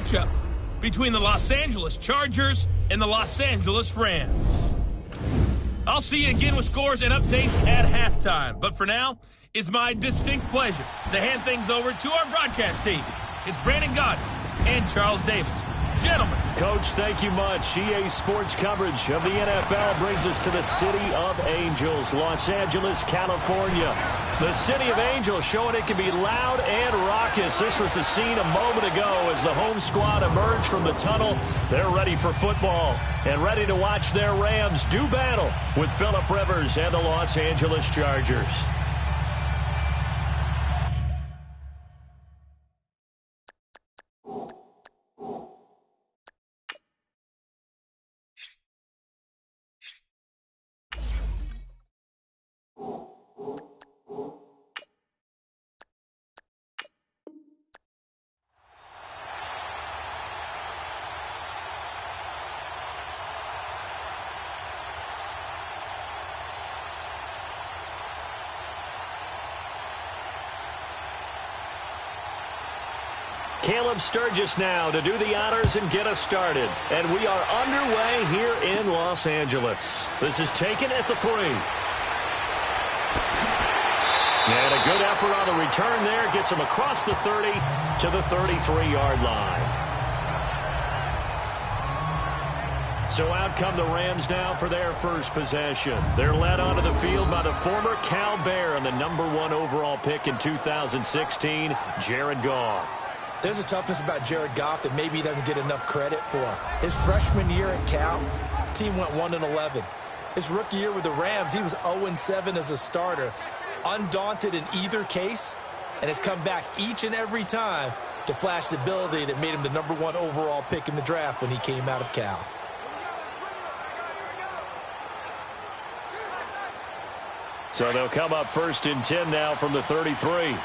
matchup between the Los Angeles Chargers and the Los Angeles Rams. I'll see you again with scores and updates at halftime. But for now, it's my distinct pleasure to hand things over to our broadcast team. It's Brandon Godden and Charles Davis. Gentlemen. Coach, thank you much. EA Sports coverage of the NFL brings us to the City of Angels, Los Angeles, California. The City of Angels showing it can be loud and raucous. This was the scene a moment ago as the home squad emerged from the tunnel. They're ready for football and ready to watch their Rams do battle with Phillip Rivers and the Los Angeles Chargers. Caleb Sturgis now to do the honors and get us started. And we are underway here in Los Angeles. This is taken at the 3. And a good effort on the return there. Gets him across the 30 to the 33-yard line. So out come the Rams now for their first possession. They're led onto the field by the former Cal Bear and the #1 overall pick in 2016, Jared Goff. There's a toughness about Jared Goff that maybe he doesn't get enough credit for. His freshman year at Cal, team went 1-11. His rookie year with the Rams, he was 0-7 as a starter. Undaunted in either case, and has come back each and every time to flash the ability that made him the #1 overall pick in the draft when he came out of Cal. So they'll come up 1st and 10 now from the 33.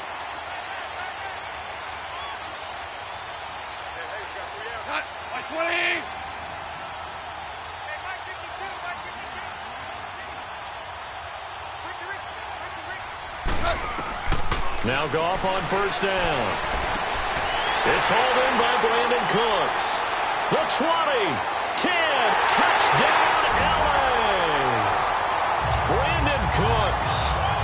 Now Goff on 1st down. It's hauled in by Brandon Cooks. The 20, 10, touchdown LA. Brandon Cooks,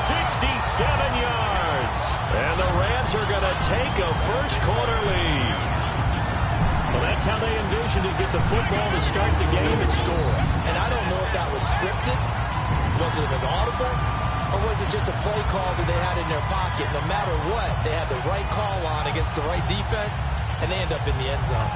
67 yards. And the Rams are going to take a first-quarter lead. Well, that's how they envisioned to get the football to start the game and score. And I don't know if that was scripted. Was it an audible? Or was it just a play call that they had in their pocket? No matter what, they had the right call on against the right defense, and they end up in the end zone.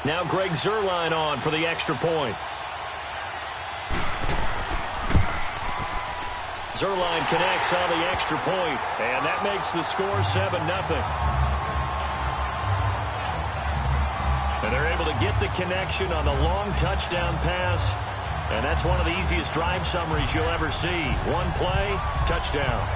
Now Greg Zuerlein on for the extra point. Zuerlein connects on the extra point, and that makes the score 7-0. And they're able to get the connection on the long touchdown pass, and that's one of the easiest drive summaries you'll ever see. One play, touchdown.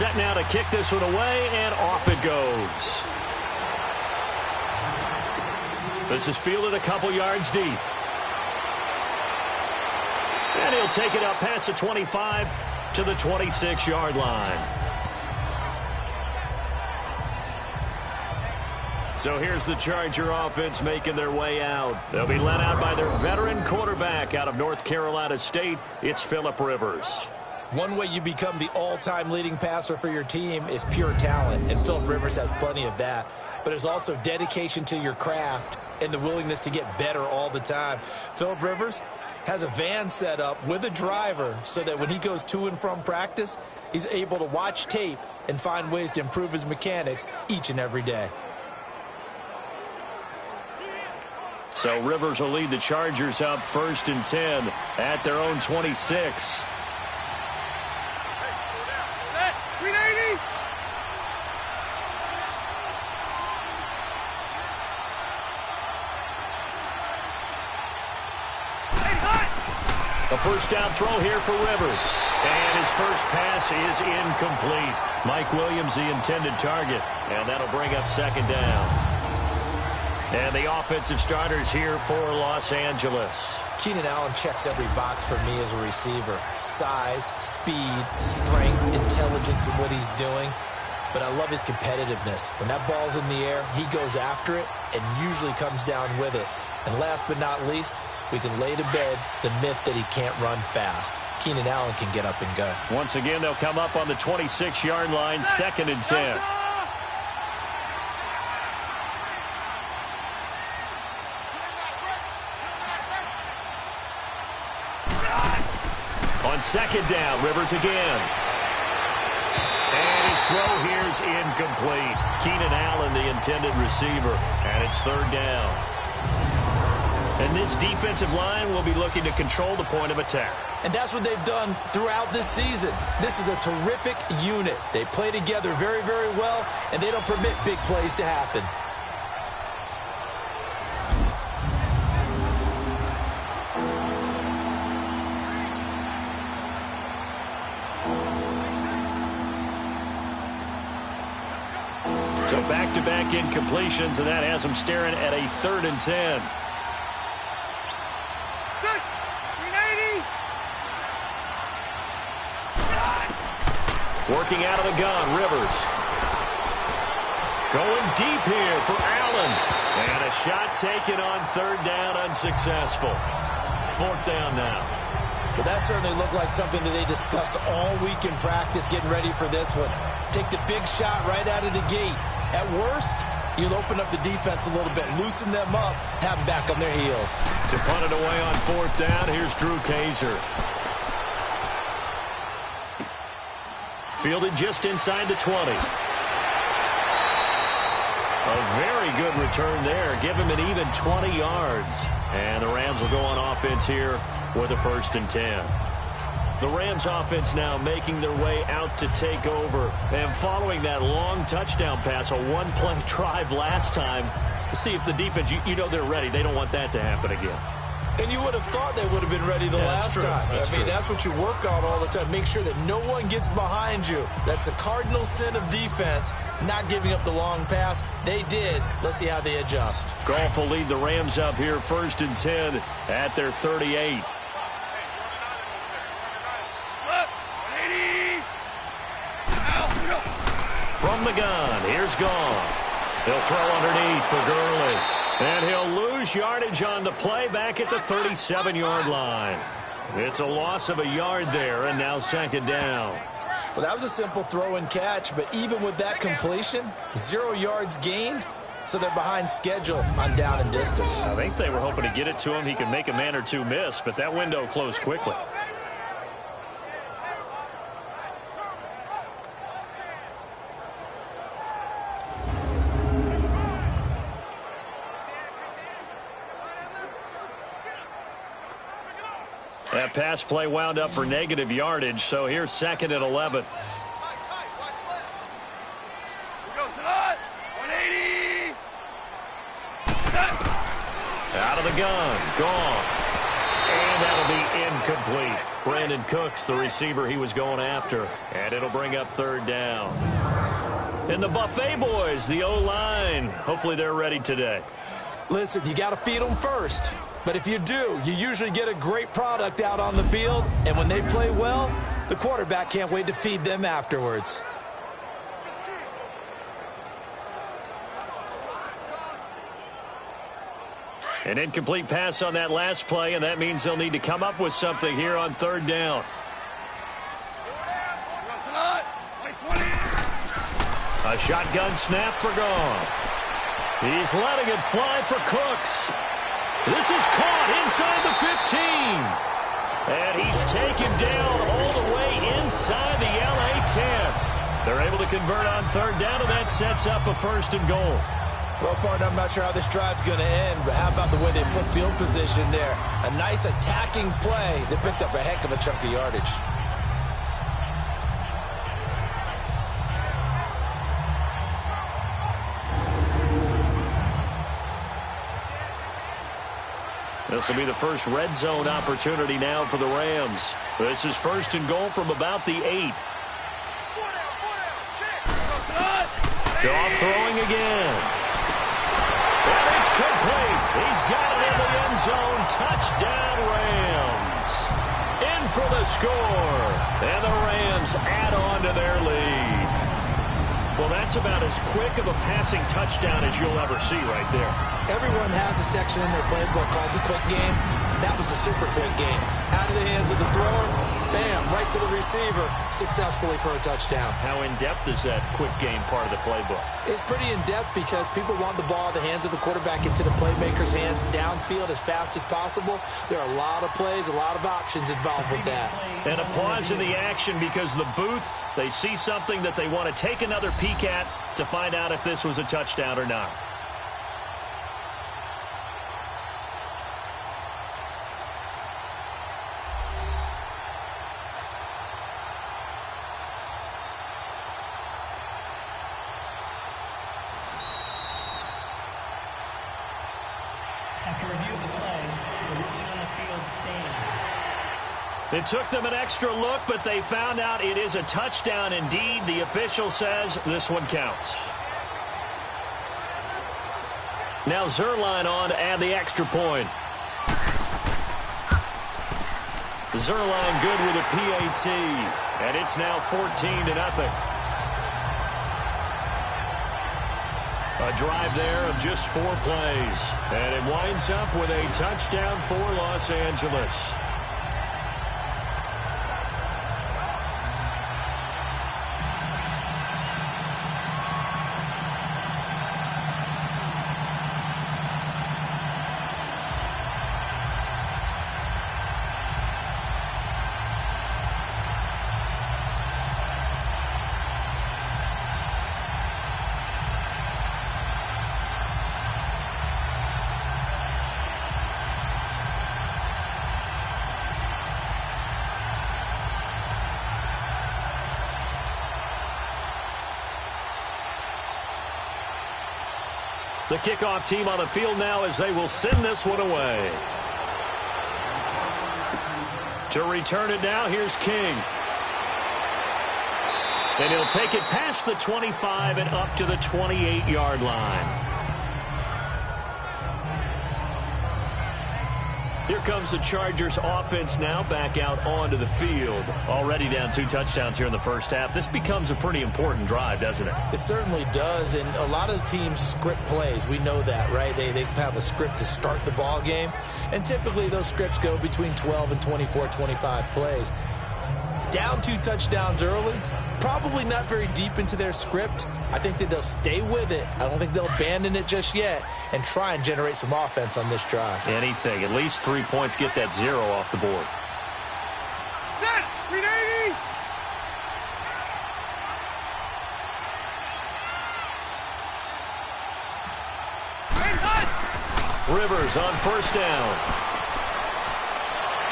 set now to kick this one away, and off it goes. This is fielded a couple yards deep. And he'll take it up past the 25 to the 26-yard line. So here's the Charger offense making their way out. They'll be led out by their veteran quarterback out of North Carolina State. It's Phillip Rivers. One way you become the all-time leading passer for your team is pure talent, and Phillip Rivers has plenty of that. But there's also dedication to your craft and the willingness to get better all the time. Phillip Rivers has a van set up with a driver so that when he goes to and from practice, he's able to watch tape and find ways to improve his mechanics each and every day. So Rivers will lead the Chargers up 1st and 10 at their own 26. A first down throw here for Rivers. And his first pass is incomplete. Mike Williams, the intended target. And that'll bring up 2nd down. And the offensive starters here for Los Angeles. Keenan Allen checks every box for me as a receiver. Size, speed, strength, intelligence in what he's doing. But I love his competitiveness. When that ball's in the air, he goes after it and usually comes down with it. And last but not least, we can lay to bed the myth that he can't run fast. Keenan Allen can get up and go. Once again, they'll come up on the 26-yard line, 2nd and 10. On 2nd down, Rivers again. And his throw here is incomplete. Keenan Allen, the intended receiver, and it's 3rd down. And this defensive line will be looking to control the point of attack. And that's what they've done throughout this season. This is a terrific unit. They play together very, very well, and they don't permit big plays to happen. So back-to-back incompletions, and that has them staring at a 3rd and 10. Working out of the gun, Rivers. Going deep here for Allen. And a shot taken on 3rd down, unsuccessful. 4th down now. Well, that certainly looked like something that they discussed all week in practice getting ready for this one. Take the big shot right out of the gate. At worst, you'll open up the defense a little bit, loosen them up, have them back on their heels. To punt it away on 4th down, here's Drew Kaiser. Fielded just inside the 20. A very good return there. Give him an even 20 yards. And the Rams will go on offense here with a 1st and 10. The Rams offense now making their way out to take over. And following that long touchdown pass, a one-play drive last time, to see if the defense, you know they're ready. They don't want that to happen again. And you would have thought they would have been ready the last time. I mean, that's what you work on all the time. Make sure that no one gets behind you. That's the cardinal sin of defense, not giving up the long pass. They did. Let's see how they adjust. Goff will lead the Rams up here 1st and 10 at their 38. From the gun, here's Goff. He'll throw underneath for Gurley. And he'll lose yardage on the play back at the 37-yard line. It's a loss of a yard there, and now 2nd down. Well, that was a simple throw and catch, but even with that completion, 0 yards gained, so they're behind schedule on down and distance. I think they were hoping to get it to him. He could make a man or two miss, but that window closed quickly. That pass play wound up for negative yardage, so here's 2nd and 11. Out of the gun, Goff. And that'll be incomplete. Brandon Cooks, the receiver he was going after. And it'll bring up third down. And the Buffet boys, the O-line, hopefully they're ready today. Listen, you got to feed them first. But if you do, you usually get a great product out on the field. And when they play well, the quarterback can't wait to feed them afterwards. An incomplete pass on that last play, and that means they'll need to come up with something here on third down. A shotgun snap for Goff. He's letting it fly for Cooks. This is caught inside the 15. And he's taken down all the way inside the LA 10. They're able to convert on third down, and that sets up a 1st and goal. Well, partner, I'm not sure how this drive's going to end, but how about the way they flip field position there? A nice attacking play that picked up a heck of a chunk of yardage. This will be the first red zone opportunity now for the Rams. This is 1st and goal from about the 8. Goff throwing again. And it's complete. He's got it in the end zone. Touchdown, Rams. In for the score. And the Rams add on to their lead. Well, that's about as quick of a passing touchdown as you'll ever see right there. Everyone has a section in their playbook called the quick game. That was a super quick game. Out of the hands of the thrower, bam, right to the receiver, successfully for a touchdown. How in-depth is that quick game part of the playbook? It's pretty in-depth because people want the ball in the hands of the quarterback into the playmaker's hands downfield as fast as possible. There are a lot of plays, a lot of options involved with that. And a pause in the action because the booth, they see something that they want to take another peek at to find out if this was a touchdown or not. After review of the play, the ruling on the field stands. It took them an extra look, but they found out it is a touchdown indeed. The official says this one counts. Now Zerline on to add the extra point. Zerline good with a PAT, and it's now 14-0. A drive there of just 4 plays. And it winds up with a touchdown for Los Angeles. The kickoff team on the field now as they will send this one away. To return it now, here's King. And he'll take it past the 25 and up to the 28-yard line. Here comes the Chargers offense now back out onto the field. Already down 2 touchdowns here in the first half. This becomes a pretty important drive, doesn't it? It certainly does, and a lot of teams script plays. We know that, right? They have a script to start the ball game, and typically those scripts go between 12 and 24, 25 plays. Down 2 touchdowns early, probably not very deep into their script. I think that they'll stay with it. I don't think they'll abandon it just yet and try and generate some offense on this drive. Anything. At least 3 points, get that 0 off the board. Set! 380! Rivers on first down.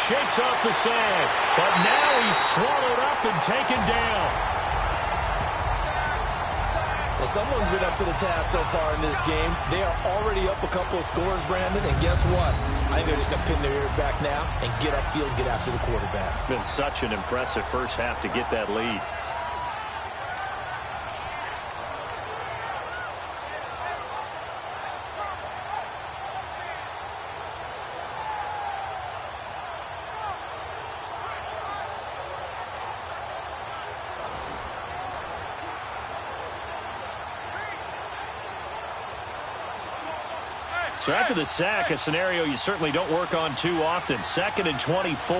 Shakes off the sack, but now he's swallowed up and taken down. Well, someone's been up to the task so far in this game. They are already up a couple of scores, Brandon, and guess what? I think they're just going to pin their ear back now and get upfield, get after the quarterback. Been such an impressive first half to get that lead. So after the sack, a scenario you certainly don't work on too often. 2nd and 24.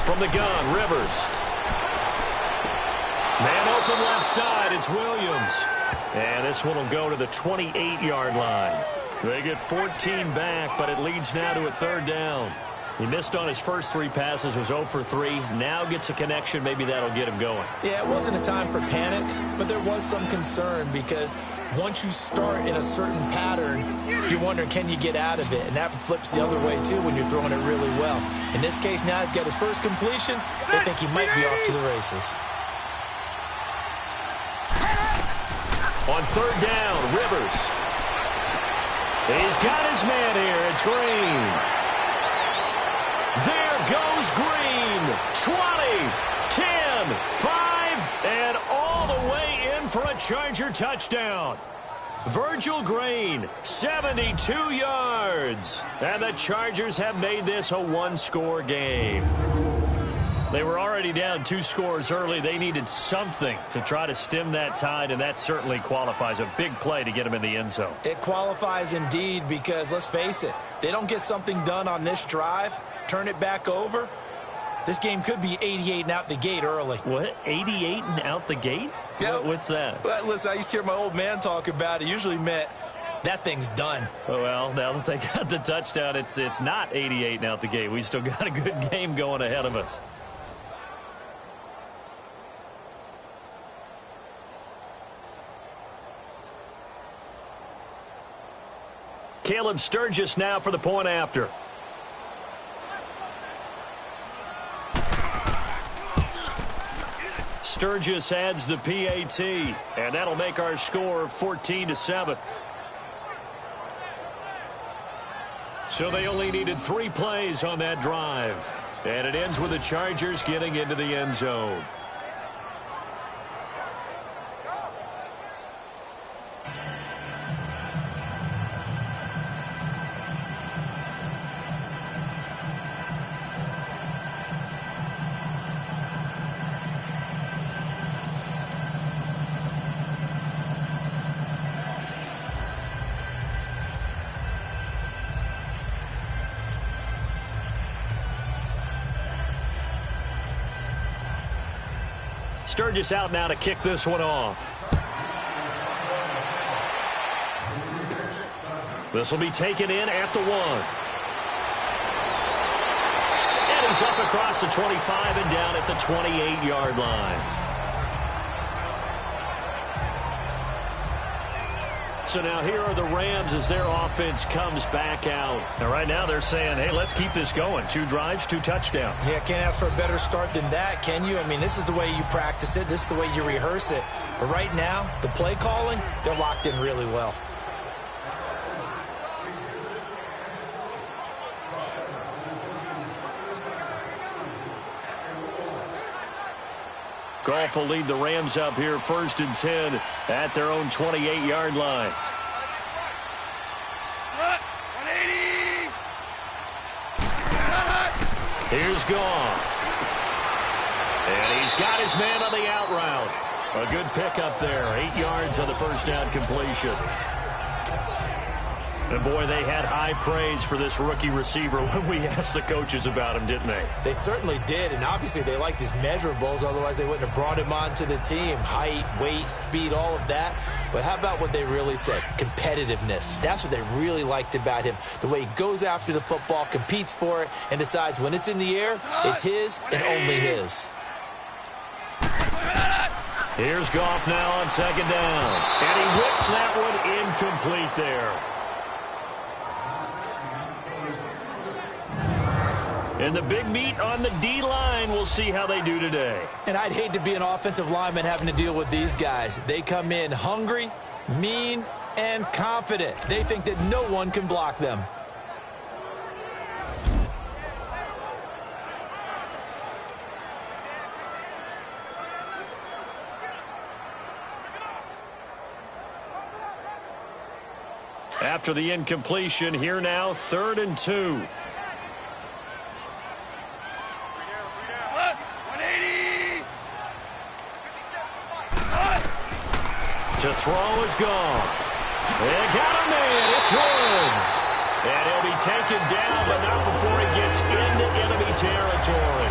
From the gun, Rivers. Man open left side, it's Williams. And this one will go to the 28-yard line. They get 14 back, but it leads now to a 3rd down. He missed on his first 3 passes, was 0 for 3. Now gets a connection. Maybe that'll get him going. Yeah, it wasn't a time for panic, but there was some concern because once you start in a certain pattern, you're wondering, can you get out of it? And that flips the other way, too, when you're throwing it really well. In this case, now he's got his first completion. They think he might be off to the races. On 3rd down, Rivers. He's got his man here. It's Green. There goes Green. 20, 10, 5, and all the way in for a Charger touchdown. Virgil Green, 72 yards. And the Chargers have made this a one-score game. They were already down 2 scores early. They needed something to try to stem that tide, and that certainly qualifies. A big play to get them in the end zone. It qualifies indeed because, let's face it, they don't get something done on this drive, turn it back over, this game could be 88 and out the gate early. What? 88 and out the gate? Yeah. What's that? Well, listen, I used to hear my old man talk about it. Usually meant that thing's done. Well, now that they got the touchdown, it's not 88 and out the gate. We still got a good game going ahead of us. Caleb Sturgis now for the point after. Sturgis adds the PAT, and that'll make our score 14-7. So they only needed 3 plays on that drive, and it ends with the Chargers getting into the end zone. Sturgis out now to kick this one off. This will be taken in at the 1. And he's up across the 25 and down at the 28-yard line. So now here are the Rams as their offense comes back out. And right now they're saying, hey, let's keep this going. 2 drives, 2 touchdowns. Yeah, can't ask for a better start than that, can you? I mean, this is the way you practice it. This is the way you rehearse it. But right now, the play calling, they're locked in really well. Goff will lead the Rams up here 1st and 10 at their own 28-yard line. 180. Here's Goff. And he's got his man on the out route. A good pickup there. 8 yards on the first down completion. And, boy, they had high praise for this rookie receiver when we asked the coaches about him, didn't they? They certainly did, and obviously they liked his measurables. Otherwise, they wouldn't have brought him onto the team. Height, weight, speed, all of that. But how about what they really said? Competitiveness. That's what they really liked about him. The way he goes after the football, competes for it, and decides when it's in the air, it's his and only his. Here's Goff now on 2nd down. And he whips that one incomplete there. And the big meat on the D-line, we'll see how they do today. And I'd hate to be an offensive lineman having to deal with these guys. They come in hungry, mean, and confident. They think that no one can block them. After the incompletion, here now, 3rd and 2. To throw is gone. They got a man. It's Woods. And he'll be taken down, but not before he gets into enemy territory.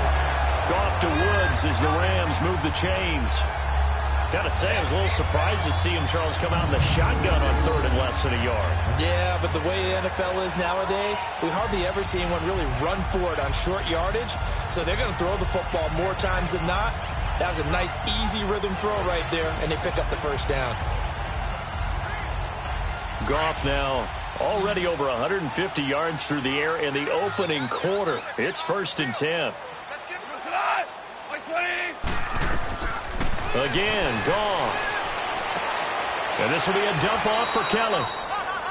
Goff to Woods as the Rams move the chains. Gotta say, I was a little surprised to see him, Charles, come out in the shotgun on 3rd and less than a yard. Yeah, but the way the NFL is nowadays, we hardly ever see anyone really run for it on short yardage. So they're going to throw the football more times than not. That was a nice, easy rhythm throw right there, and they pick up the first down. Goff now already over 150 yards through the air in the opening quarter. It's 1st and 10. Again, Goff. And this will be a dump off for Kelly.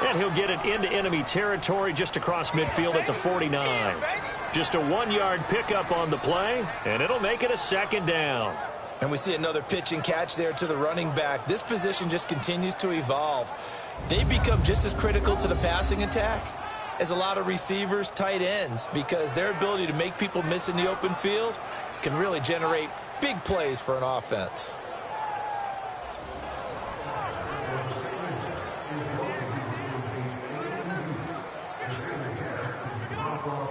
And he'll get it into enemy territory just across midfield at the 49. Just a 1-yard pickup on the play, and it'll make it a 2nd down. And we see another pitch and catch there to the running back. This position just continues to evolve. They become just as critical to the passing attack as a lot of receivers, tight ends, because their ability to make people miss in the open field can really generate big plays for an offense.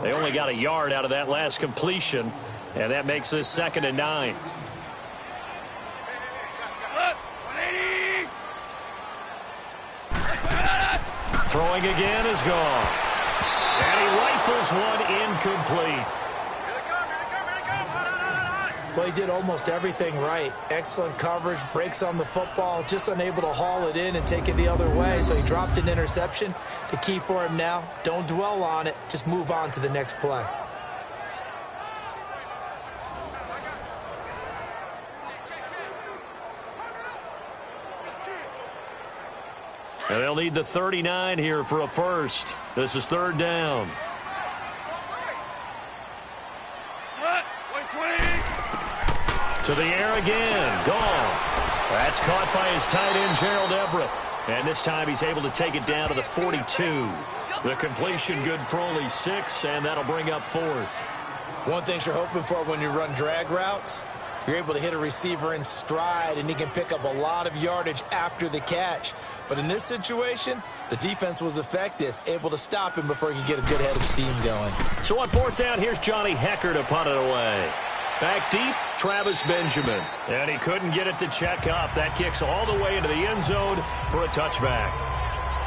They only got a yard out of that last completion, and that makes this 2nd and 9. Throwing again is gone. And he rifles one incomplete. Well, he did almost everything right. Excellent coverage, breaks on the football, just unable to haul it in and take it the other way. So he dropped an interception. The key for him now, don't dwell on it. Just move on to the next play. And they'll need the 39 here for a first. This is 3rd down. To the air again. Goff. That's caught by his tight end, Gerald Everett. And this time he's able to take it down to the 42. The completion good for only 6, and that'll bring up 4th. One thing you're hoping for when you run drag routes, you're able to hit a receiver in stride, and he can pick up a lot of yardage after the catch. But in this situation, the defense was effective, able to stop him before he could get a good head of steam going. So on 4th down, here's Johnny Hecker to punt it away. Back deep, Travis Benjamin. And he couldn't get it to check up. That kicks all the way into the end zone for a touchback.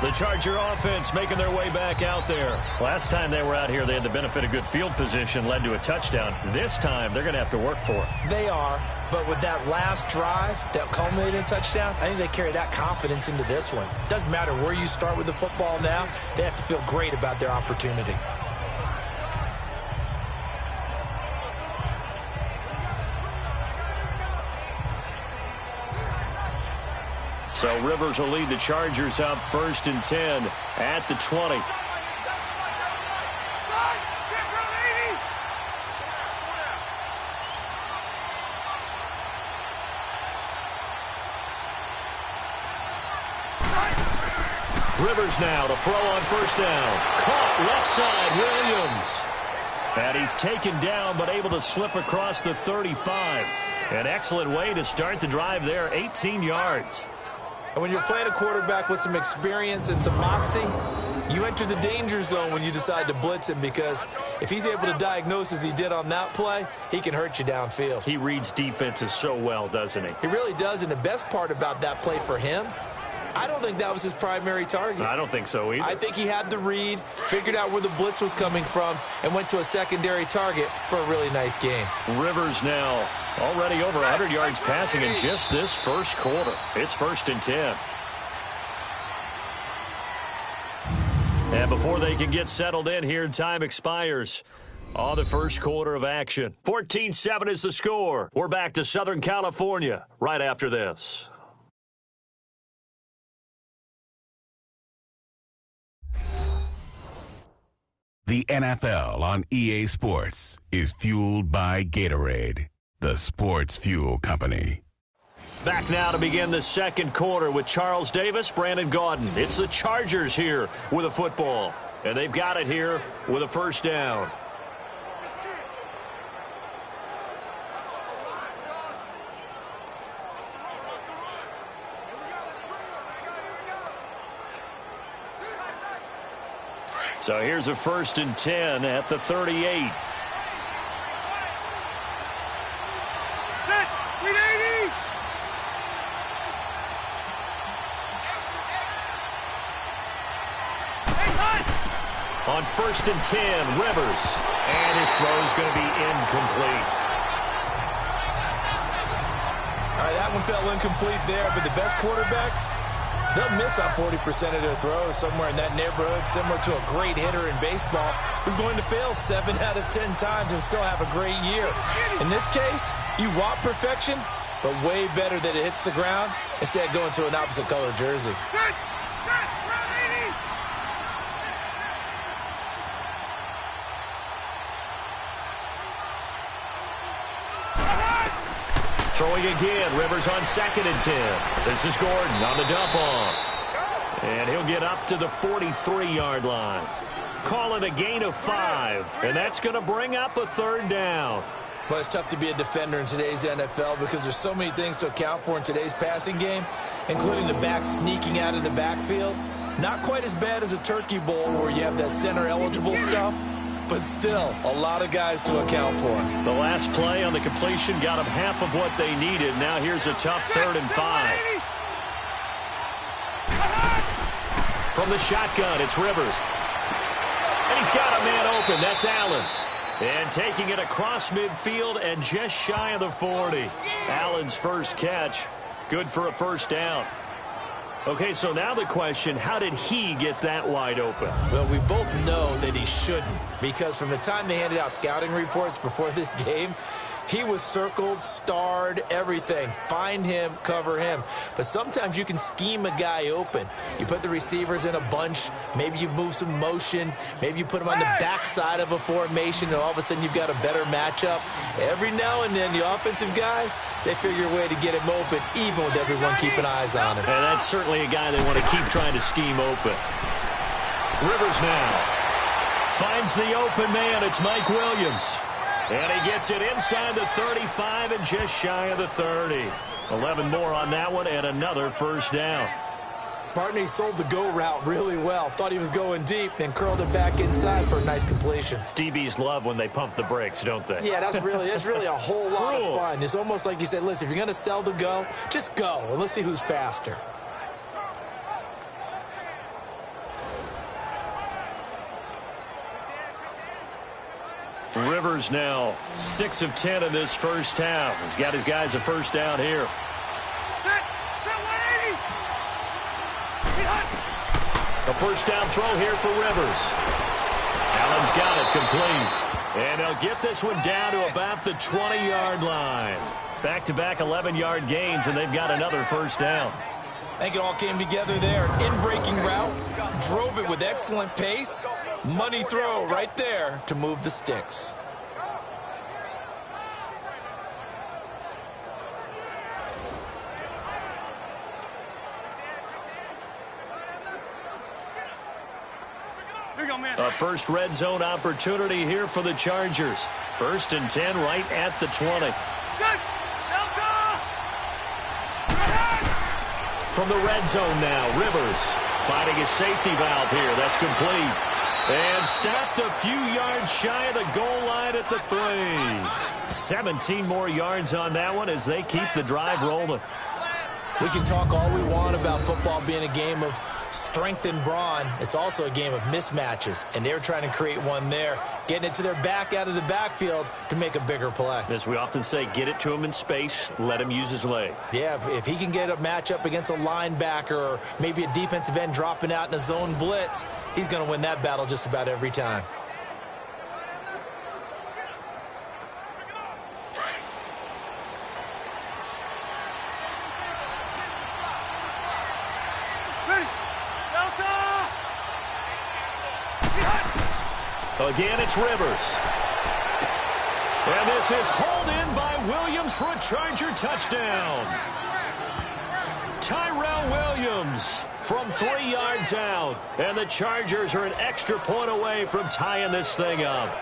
The Charger offense making their way back out there. Last time they were out here, they had the benefit of good field position, led to a touchdown. This time, they're going to have to work for it. They are, but with that last drive that culminated in a touchdown, I think they carry that confidence into this one. Doesn't matter where you start with the football now, they have to feel great about their opportunity. So Rivers will lead the Chargers up 1st and 10 at the 20. Rivers now to throw on 1st down. Caught left side, Williams. And he's taken down but able to slip across the 35. An excellent way to start the drive there, 18 yards. And when you're playing a quarterback with some experience and some moxie, you enter the danger zone when you decide to blitz him, because if he's able to diagnose as he did on that play, he can hurt you downfield. He reads defenses so well, doesn't he? He really does, and the best part about that play for him, I don't think that was his primary target. I don't think so either. I think he had the read, figured out where the blitz was coming from, and went to a secondary target for a really nice game. Rivers now already over 100 yards passing in just this first quarter. It's 1st and 10. And before they can get settled in here, time expires. on the first quarter of action. 14-7 is the score. We're back to Southern California right after this. The NFL on EA Sports is fueled by Gatorade, the sports fuel company. Back now to begin the second quarter with Charles Davis, Brandon Gaudin. It's the Chargers here with a football, and they've got it here with a first down. So here's a 1st and 10 at the 38. On 1st and 10, Rivers. And his throw is going to be incomplete. All right, that one fell incomplete there, but the best quarterbacks, they'll miss on 40% of their throws, somewhere in that neighborhood, similar to a great hitter in baseball who's going to fail 7 out of 10 times and still have a great year. In this case, you want perfection, but way better that it hits the ground instead of going to an opposite color jersey. Throwing again, Rivers on 2nd and 10. This is Gordon on the dump off. And he'll get up to the 43-yard line. Call it a gain of 5, and that's going to bring up a 3rd down. Well, it's tough to be a defender in today's NFL because there's so many things to account for in today's passing game, including the back sneaking out of the backfield. Not quite as bad as a turkey bowl where you have that center-eligible stuff, but still a lot of guys to account for. The last play on the completion got them half of what they needed. Now here's a tough 3rd and 5. From the shotgun, it's Rivers. And he's got a man open. That's Allen. And taking it across midfield and just shy of the 40. Allen's first catch. Good for a 1st down. Okay, so now the question, how did he get that wide open? Well, we both know that he shouldn't, because from the time they handed out scouting reports before this game, he was circled, starred, everything. Find him, cover him. But sometimes you can scheme a guy open. You put the receivers in a bunch. Maybe you move some motion. Maybe you put them on the backside of a formation, and all of a sudden you've got a better matchup. Every now and then, the offensive guys, they figure a way to get him open, even with everyone keeping eyes on him. And that's certainly a guy they want to keep trying to scheme open. Rivers now finds the open man. It's Mike Williams. And he gets it inside the 35 and just shy of the 30. 11 more on that one and another 1st down. Partner, he sold the go route really well. Thought he was going deep, then curled it back inside for a nice completion. DBs love when they pump the brakes, don't they? Yeah, that's really a whole lot of fun. It's almost like you said, listen, if you're going to sell the go, just go, and let's see who's faster. Rivers now 6 of 10 in this first half. He's got his guys a 1st down here. A 1st down throw here for Rivers. Allen's got it complete. And they'll get this one down to about the 20-yard line. Back-to-back 11-yard gains, and they've got another 1st down. I think it all came together there. In-breaking route, drove it with excellent pace. Money throw right there to move the sticks. A first red zone opportunity here for the Chargers. 1st and 10 right at the 20. From the red zone now, Rivers finding a safety valve here. That's complete. And stopped a few yards shy of the goal line at the 3. 17 more yards on that one as they keep the drive rolling. We can talk all we want about football being a game of strength and brawn. It's also a game of mismatches, and they're trying to create one there, getting it to their back out of the backfield to make a bigger play. As we often say, get it to him in space, let him use his leg. Yeah, if he can get a matchup against a linebacker or maybe a defensive end dropping out in a zone blitz, he's going to win that battle just about every time. Again, it's Rivers. And this is hauled in by Williams for a Charger touchdown. Tyrell Williams from 3 yards out. And the Chargers are an extra point away from tying this thing up.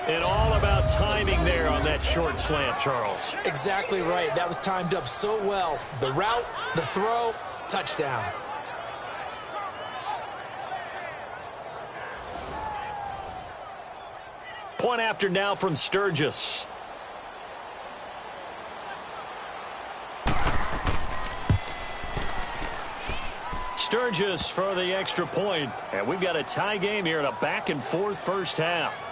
And all about timing there on that short slant, Charles. Exactly right. That was timed up so well. The route, the throw, touchdown. Point after now from Sturgis. Sturgis for the extra point. And we've got a tie game here in a back-and-forth first half.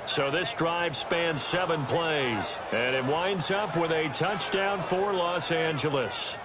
So this drive spans 7 plays. And it winds up with a touchdown for Los Angeles.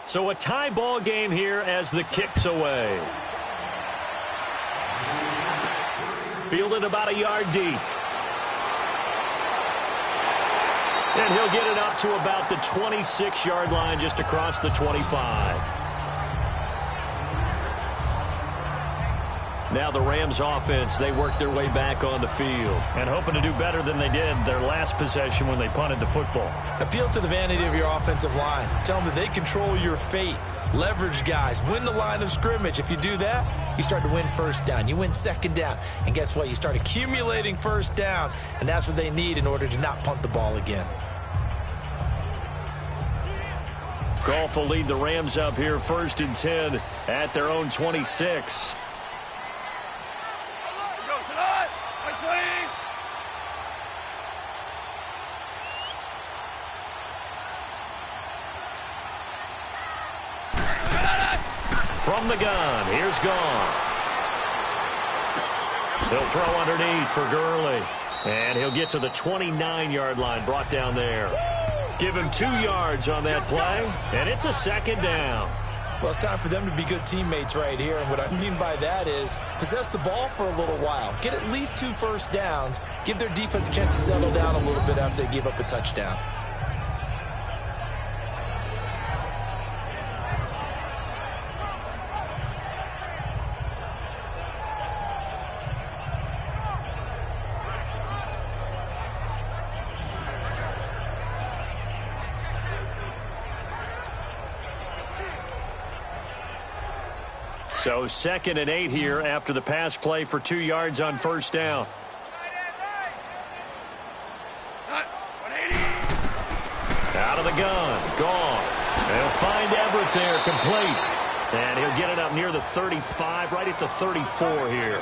So a tie ball game here as the kick's away. Fielded about a yard deep. And he'll get it up to about the 26-yard line just across the 25. Now the Rams offense, they work their way back on the field and hoping to do better than they did their last possession when they punted the football. Appeal to the vanity of your offensive line. Tell them that they control your fate. Leverage guys. Win the line of scrimmage. If you do that, you start to win first down. You win second down. And guess what? You start accumulating first downs. And that's what they need in order to not punt the ball again. Goff will lead the Rams up here 1st and 10 at their own 26. From the gun, here's Goff. He'll throw underneath for Gurley. And he'll get to the 29-yard line, brought down there. Give him 2 yards on that play, and it's a second down. Well, it's time for them to be good teammates right here. And what I mean by that is possess the ball for a little while. Get at least 2 first downs. Give their defense a chance to settle down a little bit after they give up a touchdown. So 2nd and 8 here after the pass play for 2 yards on first down. Out of the gun, Goff. They'll find Everett there, complete. And he'll get it up near the 35, right at the 34 here.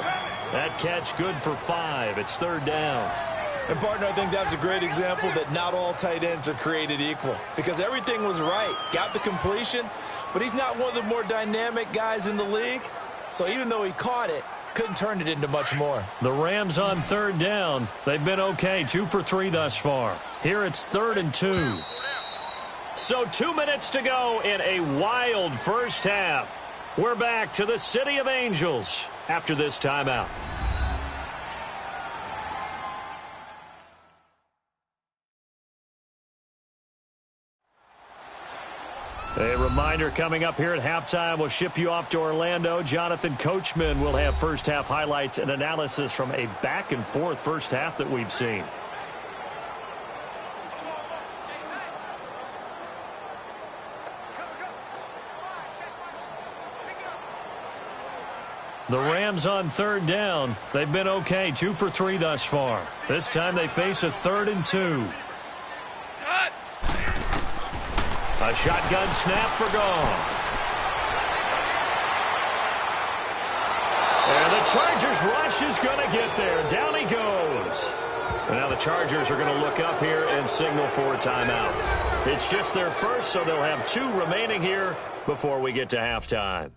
That catch good for 5. It's 3rd down. And, partner, I think that's a great example that not all tight ends are created equal. Because everything was right. Got the completion, but he's not one of the more dynamic guys in the league. So even though he caught it, couldn't turn it into much more. The Rams on 3rd down. They've been okay, 2 for 3 thus far. Here it's 3rd and 2. So 2 minutes to go in a wild first half. We're back to the City of Angels after this timeout. A reminder coming up here at halftime, we'll ship you off to Orlando. Jonathan Coachman will have first half highlights and analysis from a back-and-forth first half that we've seen. The Rams on 3rd down. They've been okay, 2 for 3 thus far. This time they face a 3rd and 2. A shotgun snap for Goff. And the Chargers rush is going to get there. Down he goes. And now the Chargers are going to look up here and signal for a timeout. It's just their first, so they'll have 2 remaining here before we get to halftime.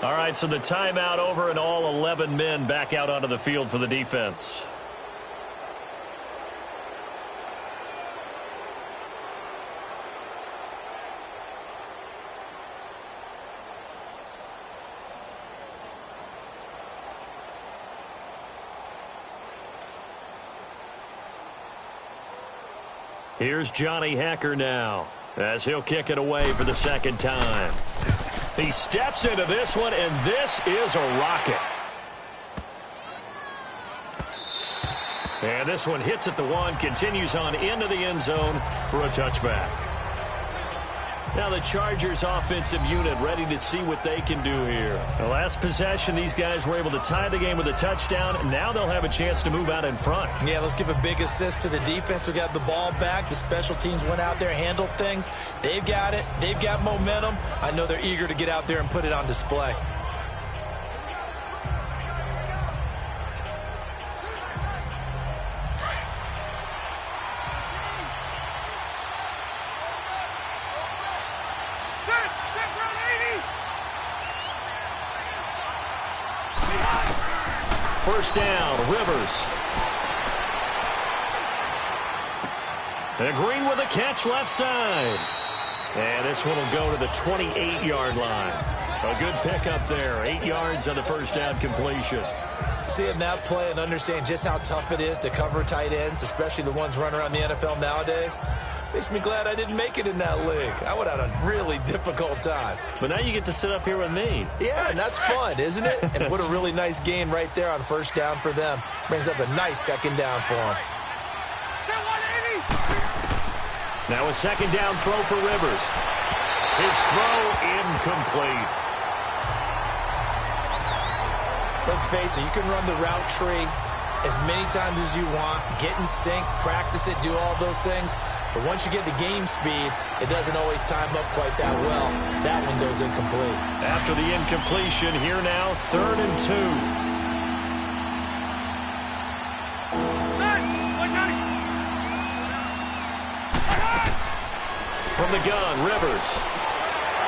All right, so the timeout over and all 11 men back out onto the field for the defense. Here's Johnny Hacker now as he'll kick it away for the second time. He steps into this one, and this is a rocket. And this one hits at the 1, continues on into the end zone for a touchback. Now the Chargers offensive unit ready to see what they can do here. The last possession, these guys were able to tie the game with a touchdown. Now they'll have a chance to move out in front. Yeah, let's give a big assist to the defense who got the ball back. The special teams went out there, handled things. They've got it. They've got momentum. I know they're eager to get out there and put it on display. First down, Rivers. And Green with a catch left side. And this one will go to the 28-yard line. A good pickup there. 8 yards on the first down completion. Seeing that play and understand just how tough it is to cover tight ends, especially the ones running around the NFL nowadays, makes me glad I didn't make it in that league. I would have had a really difficult time. But now you get to sit up here with me. Yeah, and that's fun, isn't it? And what a really nice gain right there on first down for them. Brings up a nice second down for them. Now a second down throw for Rivers. His throw incomplete. Let's face it, you can run the route tree as many times as you want, get in sync, practice it, do all those things. But once you get to game speed, it doesn't always time up quite that well. That one goes incomplete. After the incompletion, here now, 3rd and 2. From the gun, Rivers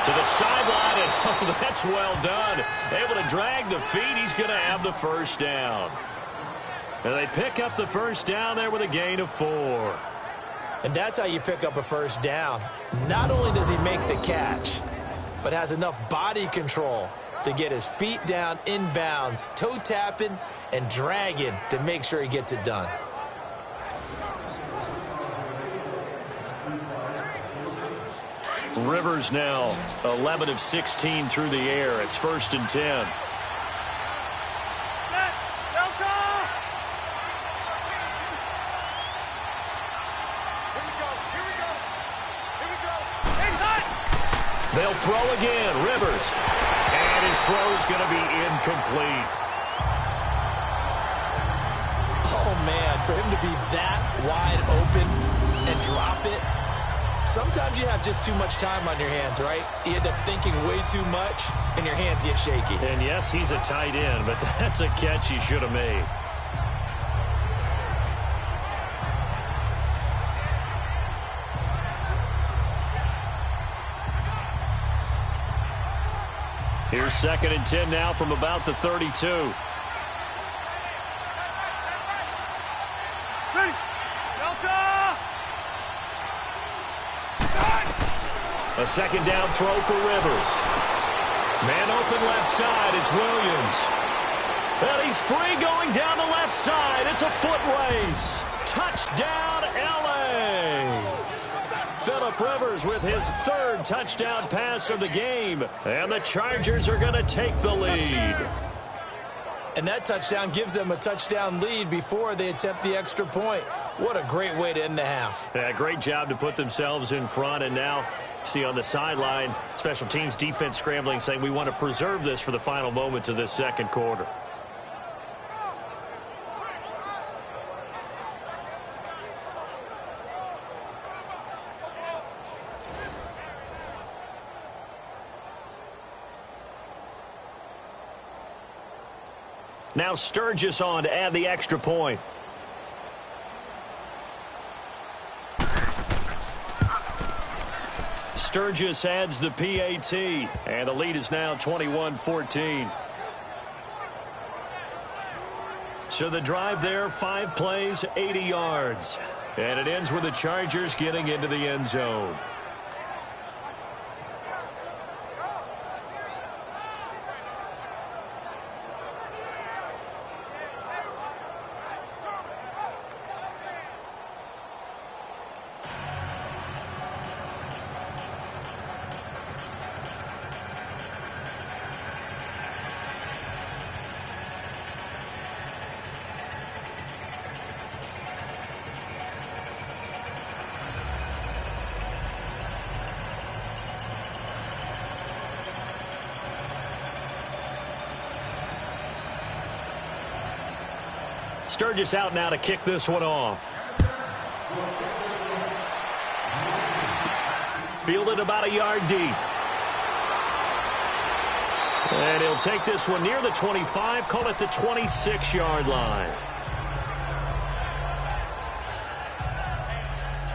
to the sideline, and oh, that's well done. Able to drag the feet. He's going to have the first down. And they pick up the first down there with a gain of 4. And that's how you pick up a first down. Not only does he make the catch, but has enough body control to get his feet down inbounds, toe tapping and dragging to make sure he gets it done. Rivers now 11 of 16 through the air. It's 1st and 10. They'll throw again. Rivers. And his throw's going to be incomplete. Oh, man, for him to be that wide open and drop it. Sometimes you have just too much time on your hands, right? You end up thinking way too much, and your hands get shaky. And, yes, he's a tight end, but that's a catch he should have made. Here's 2nd and 10 now from about the 32. A second down throw for Rivers. Man open left side. It's Williams. And he's free going down the left side. It's a foot race. Touchdown, L.A. Phillip Rivers with his 3rd touchdown pass of the game. And the Chargers are going to take the lead. And that touchdown gives them a touchdown lead before they attempt the extra point. What a great way to end the half. Yeah, great job to put themselves in front. And now, see on the sideline, special teams defense scrambling, saying we want to preserve this for the final moments of this second quarter. Now Sturgis on to add the extra point. Sturgis adds the PAT, and the lead is now 21-14. So the drive there, 5 plays, 80 yards. And it ends with the Chargers getting into the end zone. Sturgis out now to kick this one off. Fielded about a yard deep. And he'll take this one near the 25, call it the 26-yard line.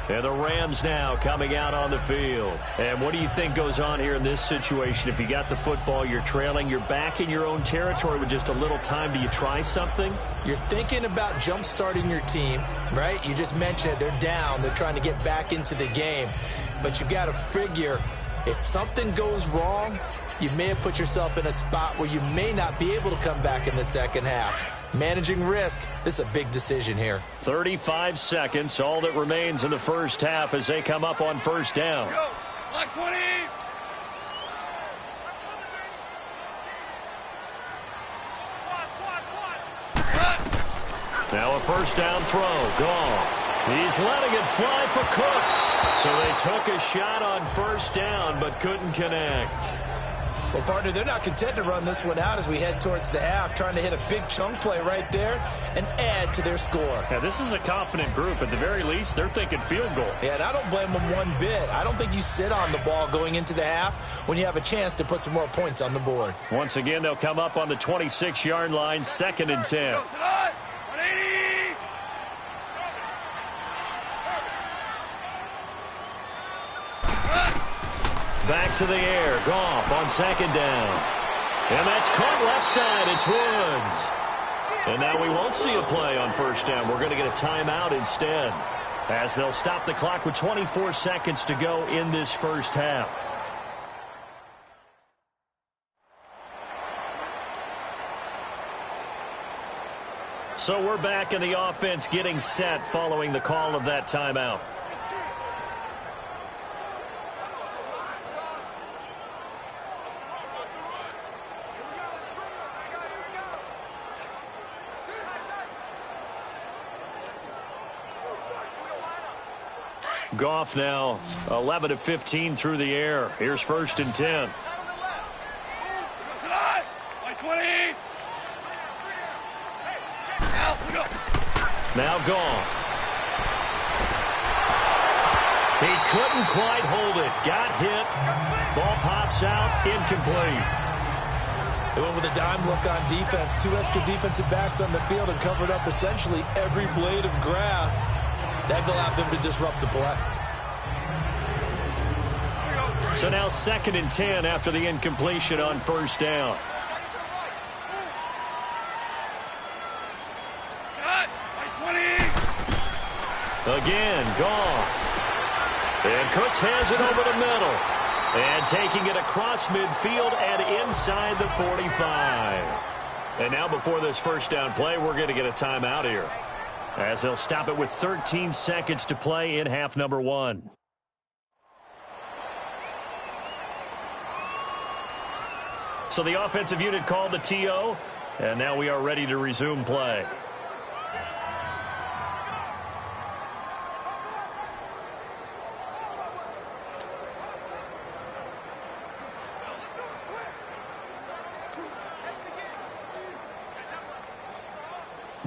And the Rams now coming out on the field. And what do you think goes on here in this situation? If you got the football, you're trailing, you're back in your own territory with just a little time. Do you try something? You're thinking about jump-starting your team, right? You just mentioned it. They're down. They're trying to get back into the game. But you've got to figure if something goes wrong, you may have put yourself in a spot where you may not be able to come back in the second half. Managing risk, this is a big decision here. 35 seconds, all that remains in the first half as they come up on first down. Go. Block 20. Now a first down throw, Goff. He's letting it fly for Cooks. So they took a shot on first down but couldn't connect. Well, partner, they're not content to run this one out as we head towards the half, trying to hit a big chunk play right there and add to their score. Yeah, this is a confident group. At the very least, they're thinking field goal. Yeah, and I don't blame them one bit. I don't think you sit on the ball going into the half when you have a chance to put some more points on the board. Once again, they'll come up on the 26-yard line, 2nd and 10. 180. Back to the air. Goff on 2nd down. And that's caught left side. It's Woods. And now we won't see a play on first down. We're going to get a timeout instead, as they'll stop the clock with 24 seconds to go in this first half. So we're back in the offense getting set following the call of that timeout. Goff now 11 of 15 through the air. Here's 1st and 10. Now Goff. He couldn't quite hold it. Got hit. Ball pops out. Incomplete. They went with a dime look on defense. 2 extra defensive backs on the field and covered up essentially every blade of grass. That allowed them to disrupt the play. So now 2nd and 10 after the incompletion on first down. Again, Goff. And Cooks has it over the middle. And taking it across midfield and inside the 45. And now before this first down play, we're going to get a timeout here, as they'll stop it with 13 seconds to play in half number 1. So the offensive unit called the TO, and now we are ready to resume play.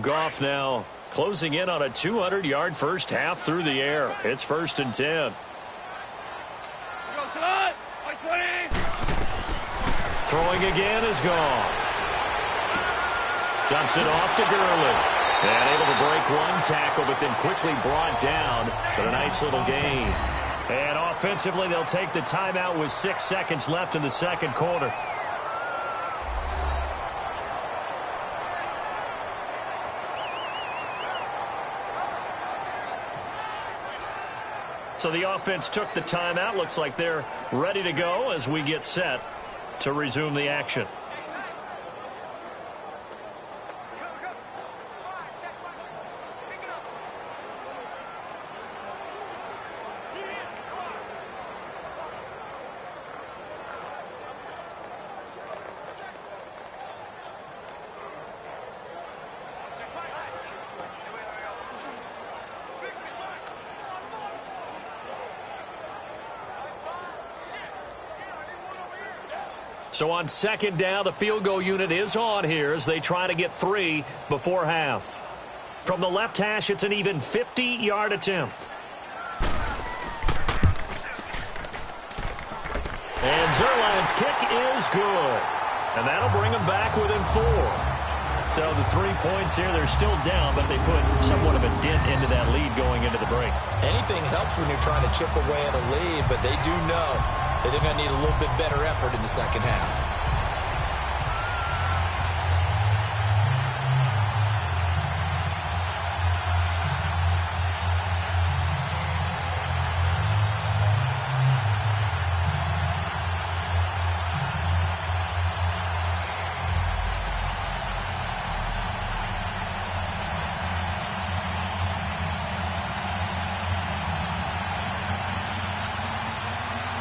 Goff now closing in on a 200-yard first half through the air. It's 1st and 10. Throwing again is Goff. Dumps it off to Gurley. And able to break one tackle, but then quickly brought down. But a nice little gain. And offensively, they'll take the timeout with 6 seconds left in the second quarter. So the offense took the timeout. Looks like they're ready to go as we get set to resume the action. So on second down, the field goal unit is on here as they try to get 3 before half. From the left hash, it's an even 50-yard attempt. And Zerline's kick is good. And that'll bring them back within 4. So the 3 points here, they're still down, but they put somewhat of a dent into that lead going into the break. Anything helps when you're trying to chip away at a lead, but they do know that they're going to need a little bit better effort in the second half.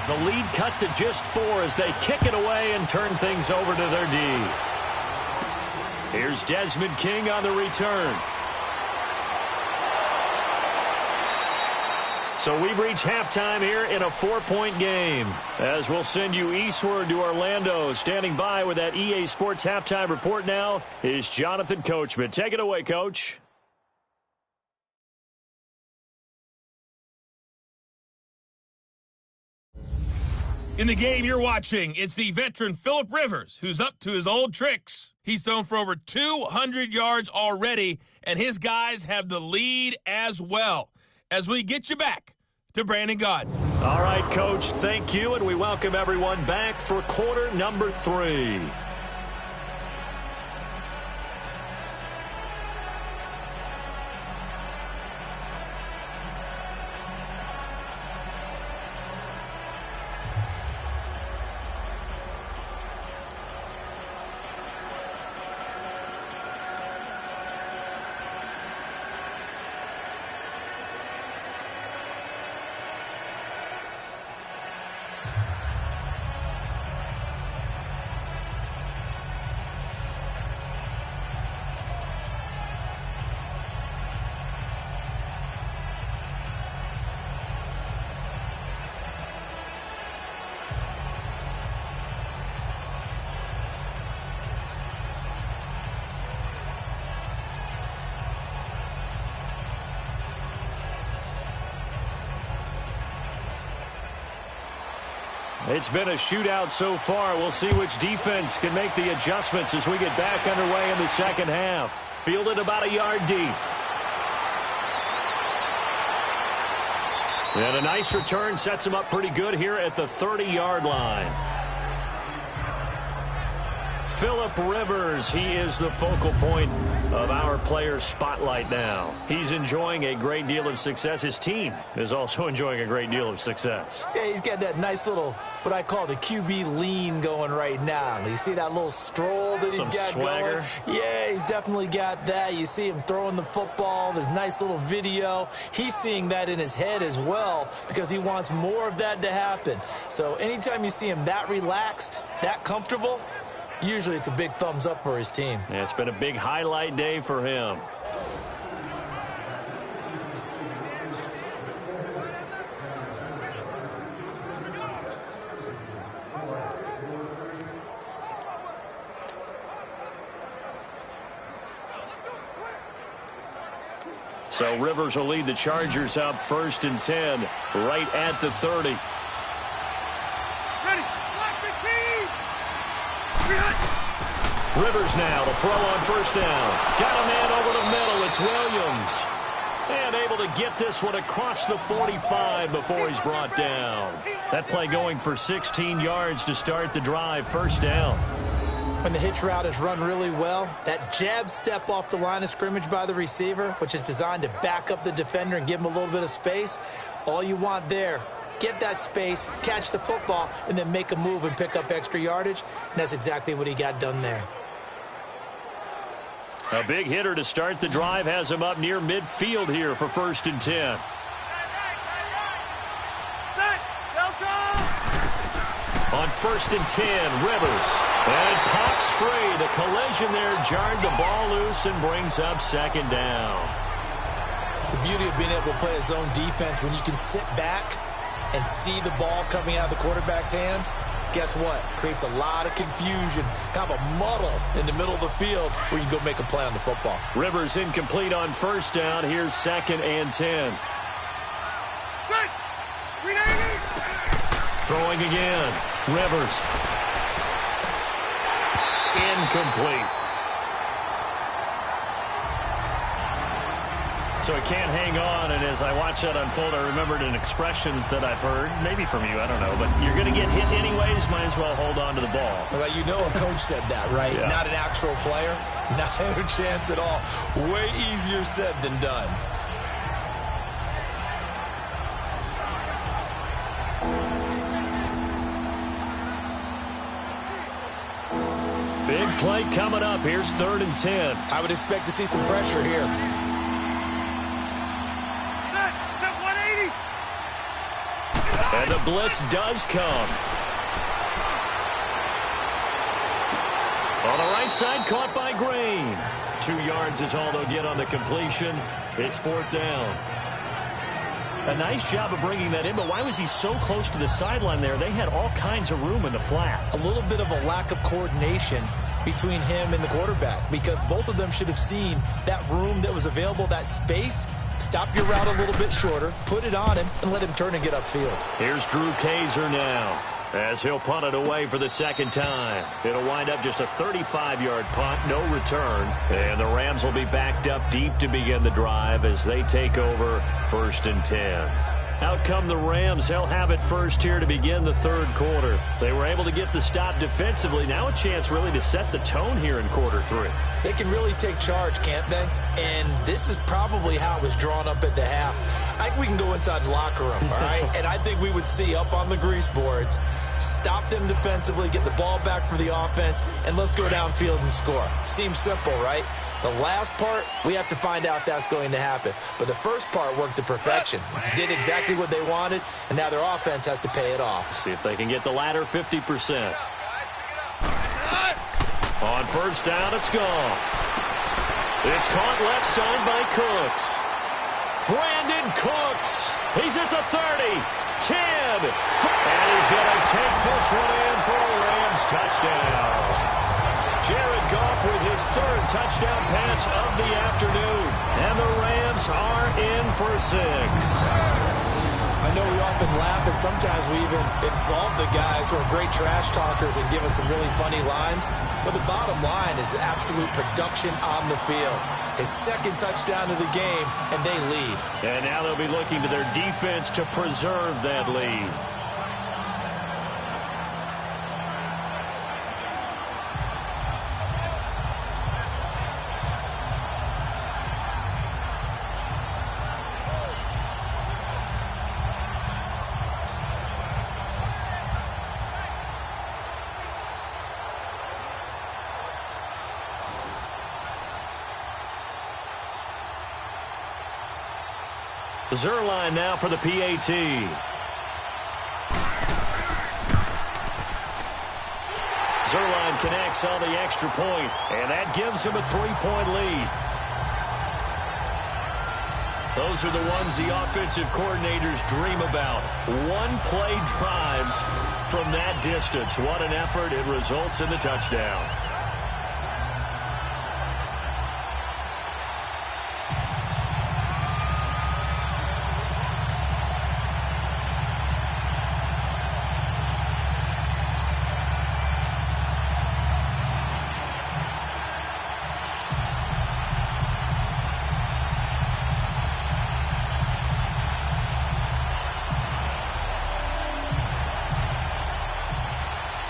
The lead cut to just 4 as they kick it away and turn things over to their D. Here's Desmond King on the return. So we've reached halftime here in a 4-point game. As we'll send you eastward to Orlando. Standing by with that EA Sports halftime report now is Jonathan Coachman. Take it away, Coach. In the game you're watching, it's the veteran Phillip Rivers who's up to his old tricks. He's thrown for over 200 yards already, and his guys have the lead as well. As we get you back to Brandon Gaudin. All right, Coach, thank you, and we welcome everyone back for quarter number 3. It's been a shootout so far. We'll see which defense can make the adjustments as we get back underway in the second half. Fielded about a yard deep. And a nice return sets him up pretty good here at the 30-yard line. Phillip Rivers, he is the focal point of our player spotlight now. He's enjoying a great deal of success. His team is also enjoying a great deal of success. Yeah, he's got that nice little, what I call the QB lean going right now. You see that little stroll that he's got swagger going? Yeah, he's definitely got that. You see him throwing the football, this nice little video. He's seeing that in his head as well because he wants more of that to happen. So anytime you see him that relaxed, that comfortable, usually it's a big thumbs up for his team. Yeah, it's been a big highlight day for him. So Rivers will lead the Chargers up 1st and 10 right at the 30. Rivers now to throw on first down. Got a man over the middle. It's Williams. And able to get this one across the 45 before he's brought down. That play going for 16 yards to start the drive. First down. When the hitch route is run really well, that jab step off the line of scrimmage by the receiver, which is designed to back up the defender and give him a little bit of space, all you want there, get that space, catch the football, and then make a move and pick up extra yardage. And that's exactly what he got done there. A big hitter to start the drive has him up near midfield here for 1st and 10. On 1st and 10, Rivers. And it pops free. The collision there jarred the ball loose and brings up 2nd down. The beauty of being able to play a zone defense when you can sit back and see the ball coming out of the quarterback's hands, guess what? Creates a lot of confusion, kind of a muddle in the middle of the field where you can go make a play on the football. Rivers incomplete on 1st down. Here's 2nd and 10. Throwing again. Rivers. Incomplete. So it can't hang on, and as I watch that unfold, I remembered an expression that I've heard, maybe from you, I don't know, but you're going to get hit anyways, might as well hold on to the ball. Well, you know a coach said that, right? Yeah. Not an actual player. Not a chance at all. Way easier said than done. Big play coming up. Here's 3rd and 10. I would expect to see some pressure here. And the blitz does come. On the right side, caught by Green. 2 yards is all they'll get on the completion. It's 4th down. A nice job of bringing that in, but why was he so close to the sideline there? They had all kinds of room in the flat. A little bit of a lack of coordination between him and the quarterback, because both of them should have seen that room that was available, that space. Stop your route a little bit shorter, put it on him, and let him turn and get upfield. Here's Drew Kaiser now, as he'll punt it away for the 2nd time. It'll wind up just a 35-yard punt, no return. And the Rams will be backed up deep to begin the drive as they take over 1st and 10. Out come the Rams. They'll have it first here to begin the 3rd quarter. They were able to get the stop defensively. Now a chance really to set the tone here in quarter 3. They can really take charge, can't they? And this is probably how it was drawn up at the half. I think we can go inside the locker room, all right? And I think we would see up on the grease boards, stop them defensively, get the ball back for the offense, and let's go downfield and score. Seems simple, right? The last part, we have to find out if that's going to happen. But the first part worked to perfection. Did exactly what they wanted, and now their offense has to pay it off. See if they can get the latter 50%. On 1st down, it's gone. It's caught left side by Cooks. Brandon Cooks. He's at the 30, 10, and he's going to take this one in for a Rams touchdown. Jared Goff with his 3rd touchdown pass of the afternoon. And the Rams are in for 6. I know we often laugh, and sometimes we even insult the guys who are great trash talkers and give us some really funny lines. But the bottom line is absolute production on the field. His 2nd touchdown of the game, and they lead. And now they'll be looking to their defense to preserve that lead. Zerline now for the PAT. Zerline connects on the extra point, and that gives him a 3-point lead. Those are the ones the offensive coordinators dream about. One-play drives from that distance. What an effort. It results in the touchdown.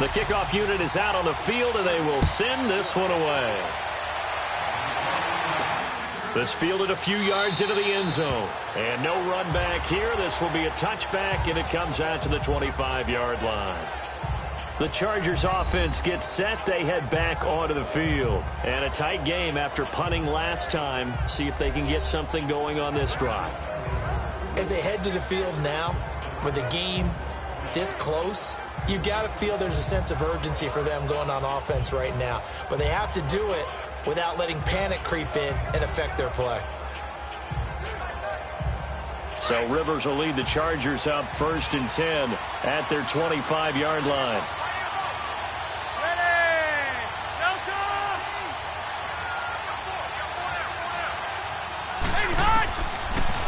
The kickoff unit is out on the field, and they will send this one away. This fielded a few yards into the end zone. And no run back here. This will be a touchback, and it comes out to the 25-yard line. The Chargers offense gets set. They head back onto the field. And a tight game after punting last time. See if they can get something going on this drive. As they head to the field now, with the game this close, you've got to feel there's a sense of urgency for them going on offense right now. But they have to do it without letting panic creep in and affect their play. So Rivers will lead the Chargers up 1st and 10 at their 25-yard line.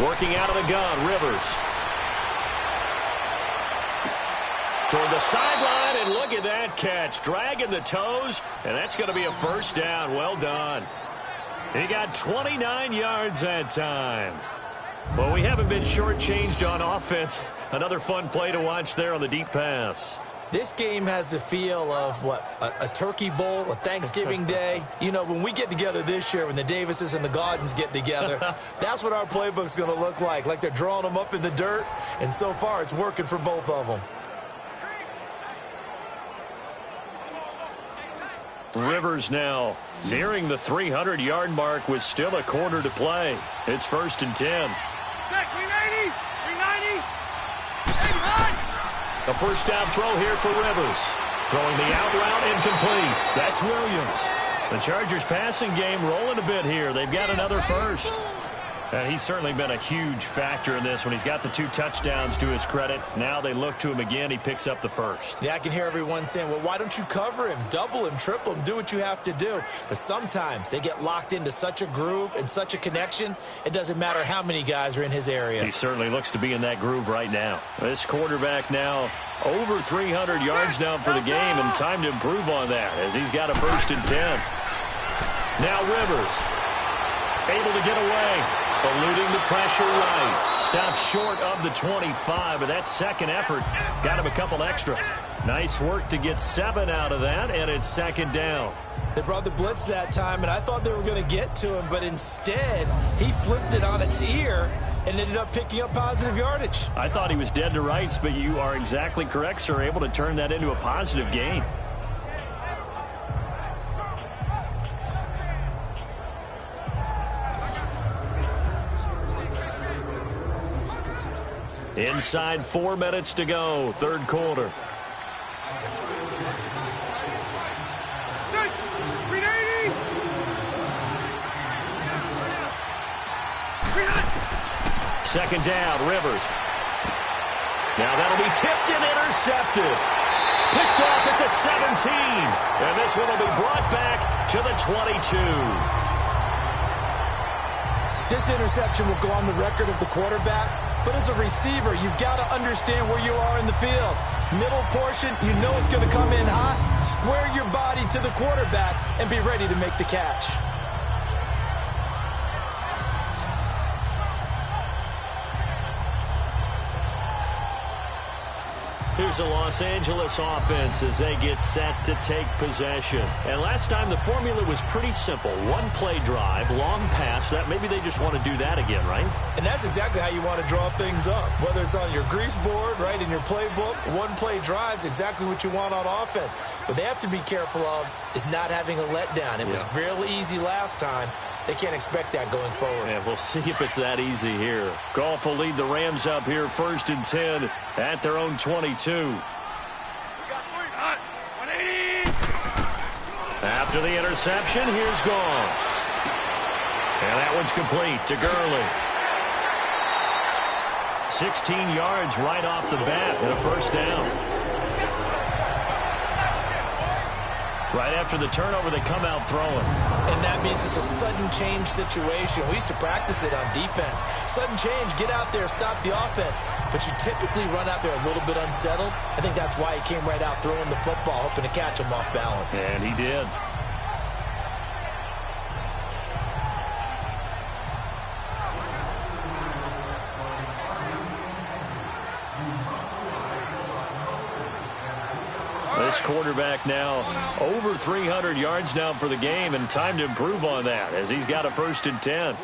Working out of the gun, Rivers. Toward the sideline, and look at that catch. Dragging the toes, and that's going to be a first down. Well done. He got 29 yards that time. Well, we haven't been shortchanged on offense. Another fun play to watch there on the deep pass. This game has the feel of, a turkey bowl, a Thanksgiving day. You know, when we get together this year, when the Davises and the Gaudens get together, that's what our playbook's going to look like they're drawing them up in the dirt, and so far it's working for both of them. Rivers now nearing the 300-yard mark with still a quarter to play. It's 1st and 10. 390, 390. A first down throw here for Rivers. Throwing the out route incomplete. That's Williams. The Chargers passing game rolling a bit here. They've got another first. And he's certainly been a huge factor in this when he's got the 2 touchdowns to his credit. Now they look to him again. He picks up the first. Yeah, I can hear everyone saying, well, why don't you cover him, double him, triple him, do what you have to do. But sometimes they get locked into such a groove and such a connection, it doesn't matter how many guys are in his area. He certainly looks to be in that groove right now. This quarterback now over 300 yards now for the game, and time to improve on that as he's got a 1st and 10. Now Rivers able to get away. Eluding the pressure right. Stops short of the 25, but that second effort got him a couple extra. Nice work to get 7 out of that, and it's 2nd down. They brought the blitz that time, and I thought they were going to get to him, but instead he flipped it on its ear and ended up picking up positive yardage. I thought he was dead to rights, but you are exactly correct, sir. Able to turn that into a positive gain. Inside 4 minutes to go, 3rd quarter. Second down, Rivers. Now that'll be tipped and intercepted. Picked off at the 17. And this one will be brought back to the 22. This interception will go on the record of the quarterback, but as a receiver, you've got to understand where you are in the field. Middle portion, you know it's going to come in hot. Square your body to the quarterback and be ready to make the catch. Here's the Los Angeles offense as they get set to take possession. And last time the formula was pretty simple. 1-play drive, long pass. That maybe they just want to do that again, right? And that's exactly how you want to draw things up. Whether it's on your grease board, right, in your playbook, 1-play drive is exactly what you want on offense. What they have to be careful of is not having a letdown. It was real easy last time. They can't expect that going forward. Yeah, we'll see if it's that easy here. Goff will lead the Rams up here 1st and 10 at their own 22. After the interception, here's Goff. And that one's complete to Gurley. 16 yards right off the bat and a 1st down. Right after the turnover, they come out throwing. And that means it's a sudden change situation. We used to practice it on defense. Sudden change, get out there, stop the offense. But you typically run out there a little bit unsettled. I think that's why he came right out throwing the football, hoping to catch him off balance. And he did. This This quarterback now over 300 yards now for the game, and time to improve on that as he's got a 1st and 10.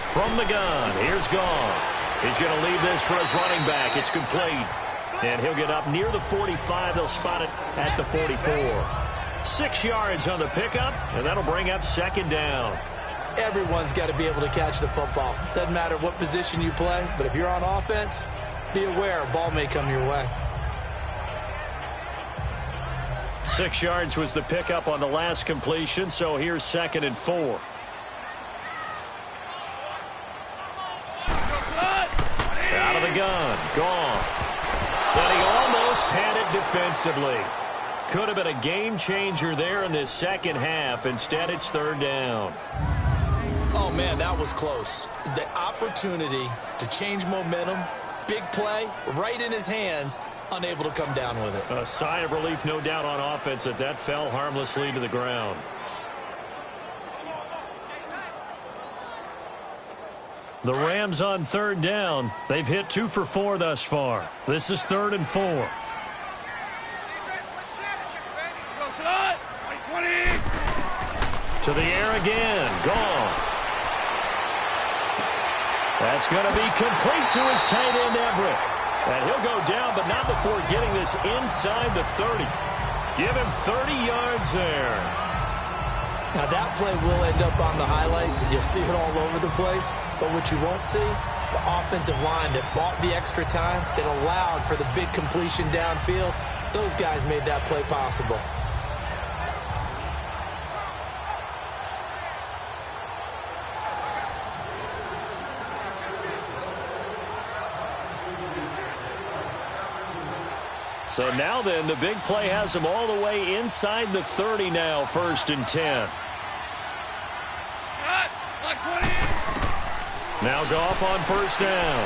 From the gun, here's Goff. He's going to leave this for his running back. It's complete. And he'll get up near the 45. They'll spot it at the 44. 6 yards on the pickup, and that'll bring up 2nd down. Everyone's got to be able to catch the football. Doesn't matter what position you play, but if you're on offense, be aware a ball may come your way. 6 yards was the pickup on the last completion, so here's 2nd and 4. Out of the gun, Goff. But he almost had it defensively. Could have been a game changer there in this second half. Instead, it's 3rd down. Oh, man, that was close. The opportunity to change momentum, big play, right in his hands, unable to come down with it. A sigh of relief, no doubt, on offense that fell harmlessly to the ground. The Rams on 3rd down. They've hit 2 for 4 thus far. This is 3rd and 4. To the air again. Goff. That's going to be complete to his tight end, Everett. And he'll go down, but not before getting this inside the 30. Give him 30 yards there. Now, that play will end up on the highlights, and you'll see it all over the place. But what you won't see, the offensive line that bought the extra time, that allowed for the big completion downfield, those guys made that play possible. So now then, the big play has him all the way inside the 30 now, 1st and 10. Now Goff on 1st down.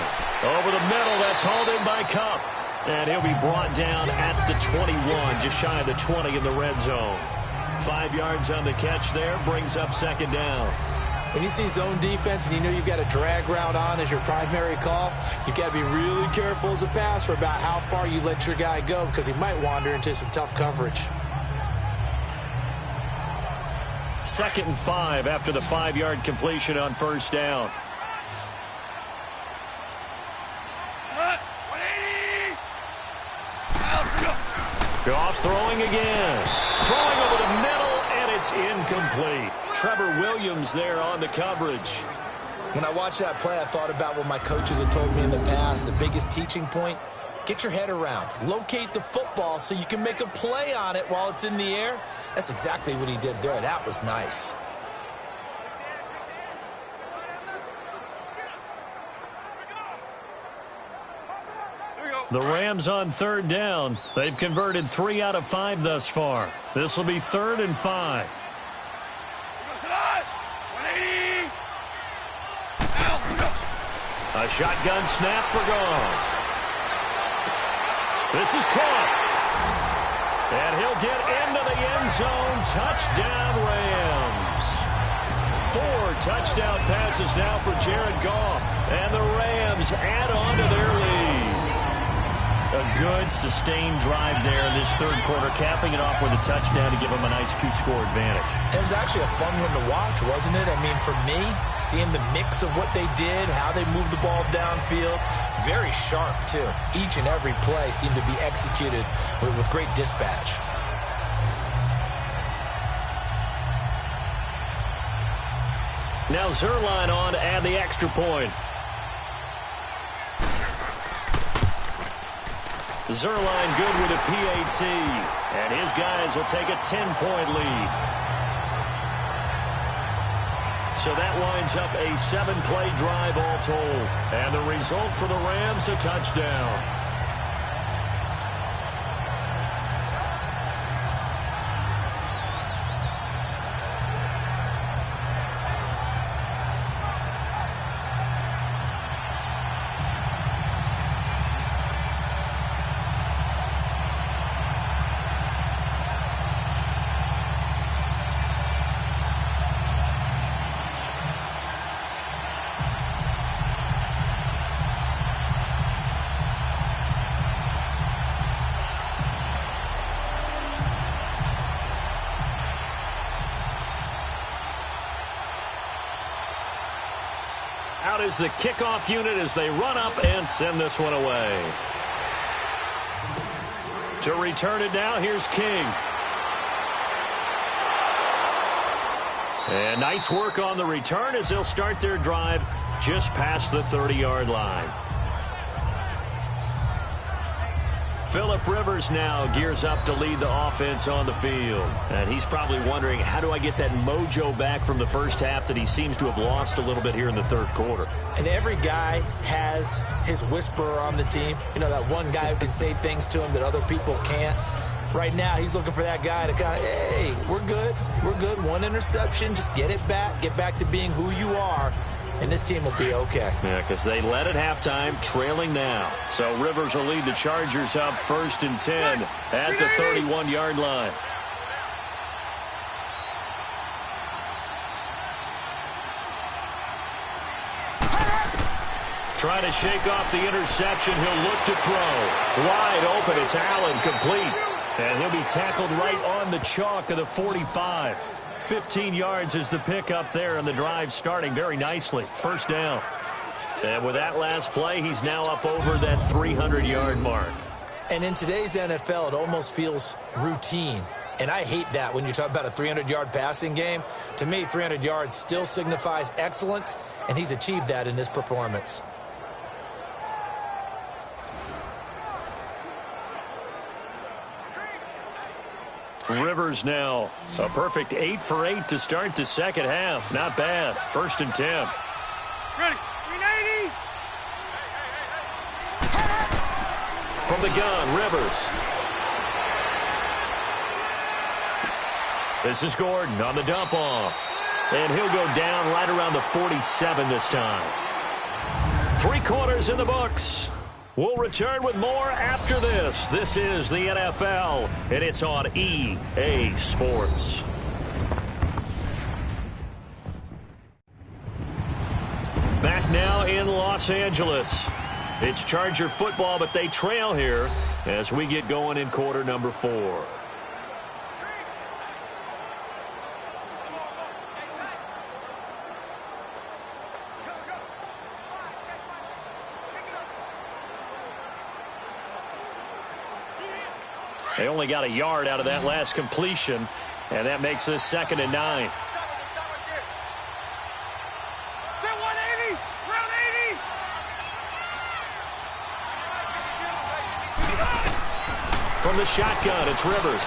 Over the middle, that's hauled in by Kupp. And he'll be brought down at the 21, just shy of the 20 in the red zone. 5 yards on the catch there, brings up 2nd down. When you see zone defense and you know you've got a drag route on as your primary call, you've got to be really careful as a passer about how far you let your guy go because he might wander into some tough coverage. 2nd and 5 after the 5-yard completion on 1st down. Goff throwing again. Throwing over the middle, and it's incomplete. Trevor Williams there on the coverage. When I watched that play, I thought about what my coaches had told me in the past. The biggest teaching point, get your head around. Locate the football so you can make a play on it while it's in the air. That's exactly what he did there. That was nice. The Rams on 3rd down. They've converted 3 out of 5 thus far. This will be 3rd and 5. A shotgun snap for Goff. This is caught. And he'll get into the end zone. Touchdown, Rams. 4 touchdown passes now for Jared Goff. And the Rams add on to their lead. A good, sustained drive there in this 3rd quarter, capping it off with a touchdown to give them a nice 2-score advantage. It was actually a fun one to watch, wasn't it? I mean, for me, seeing the mix of what they did, how they moved the ball downfield, very sharp, too. Each and every play seemed to be executed with great dispatch. Now Zerline on to add the extra point. Zerline good with a PAT, and his guys will take a 10-point lead. So that winds up a 7-play drive all told, and the result for the Rams, a touchdown. Out is the kickoff unit as they run up and send this one away. To return it now, here's King. And nice work on the return as they'll start their drive just past the 30-yard line. Phillip Rivers now gears up to lead the offense on the field. And he's probably wondering, how do I get that mojo back from the first half that he seems to have lost a little bit here in the third quarter? And every guy has his whisperer on the team. You know, that one guy who can say things to him that other people can't. Right now, he's looking for that guy to kind of, hey, we're good. We're good. One interception. Just get it back. Get back to being who you are. And this team will be okay. Yeah, because they led at halftime, trailing now. So Rivers will lead the Chargers up 1st and 10 at the 31-yard line. Trying to shake off the interception. He'll look to throw. Wide open. It's Allen, complete. And he'll be tackled right on the chalk of the 45. 15 yards is the pickup there, and the drive starting very nicely. First down. And with that last play, he's now up over that 300-yard mark. And in today's NFL, it almost feels routine. And I hate that when you talk about a 300-yard passing game. To me, 300 yards still signifies excellence, and he's achieved that in this performance. Rivers now a perfect 8 for 8 to start the second half. Not bad. 1st and 10. Ready. 390. From the gun, Rivers. This is Gordon on the dump off. And he'll go down right around the 47 this time. 3 quarters in the books. We'll return with more after this. This is the NFL, and it's on EA Sports. Back now in Los Angeles. It's Charger football, but they trail here as we get going in quarter number 4. They only got a yard out of that last completion, and that makes this 2nd and 9. From the shotgun, it's Rivers.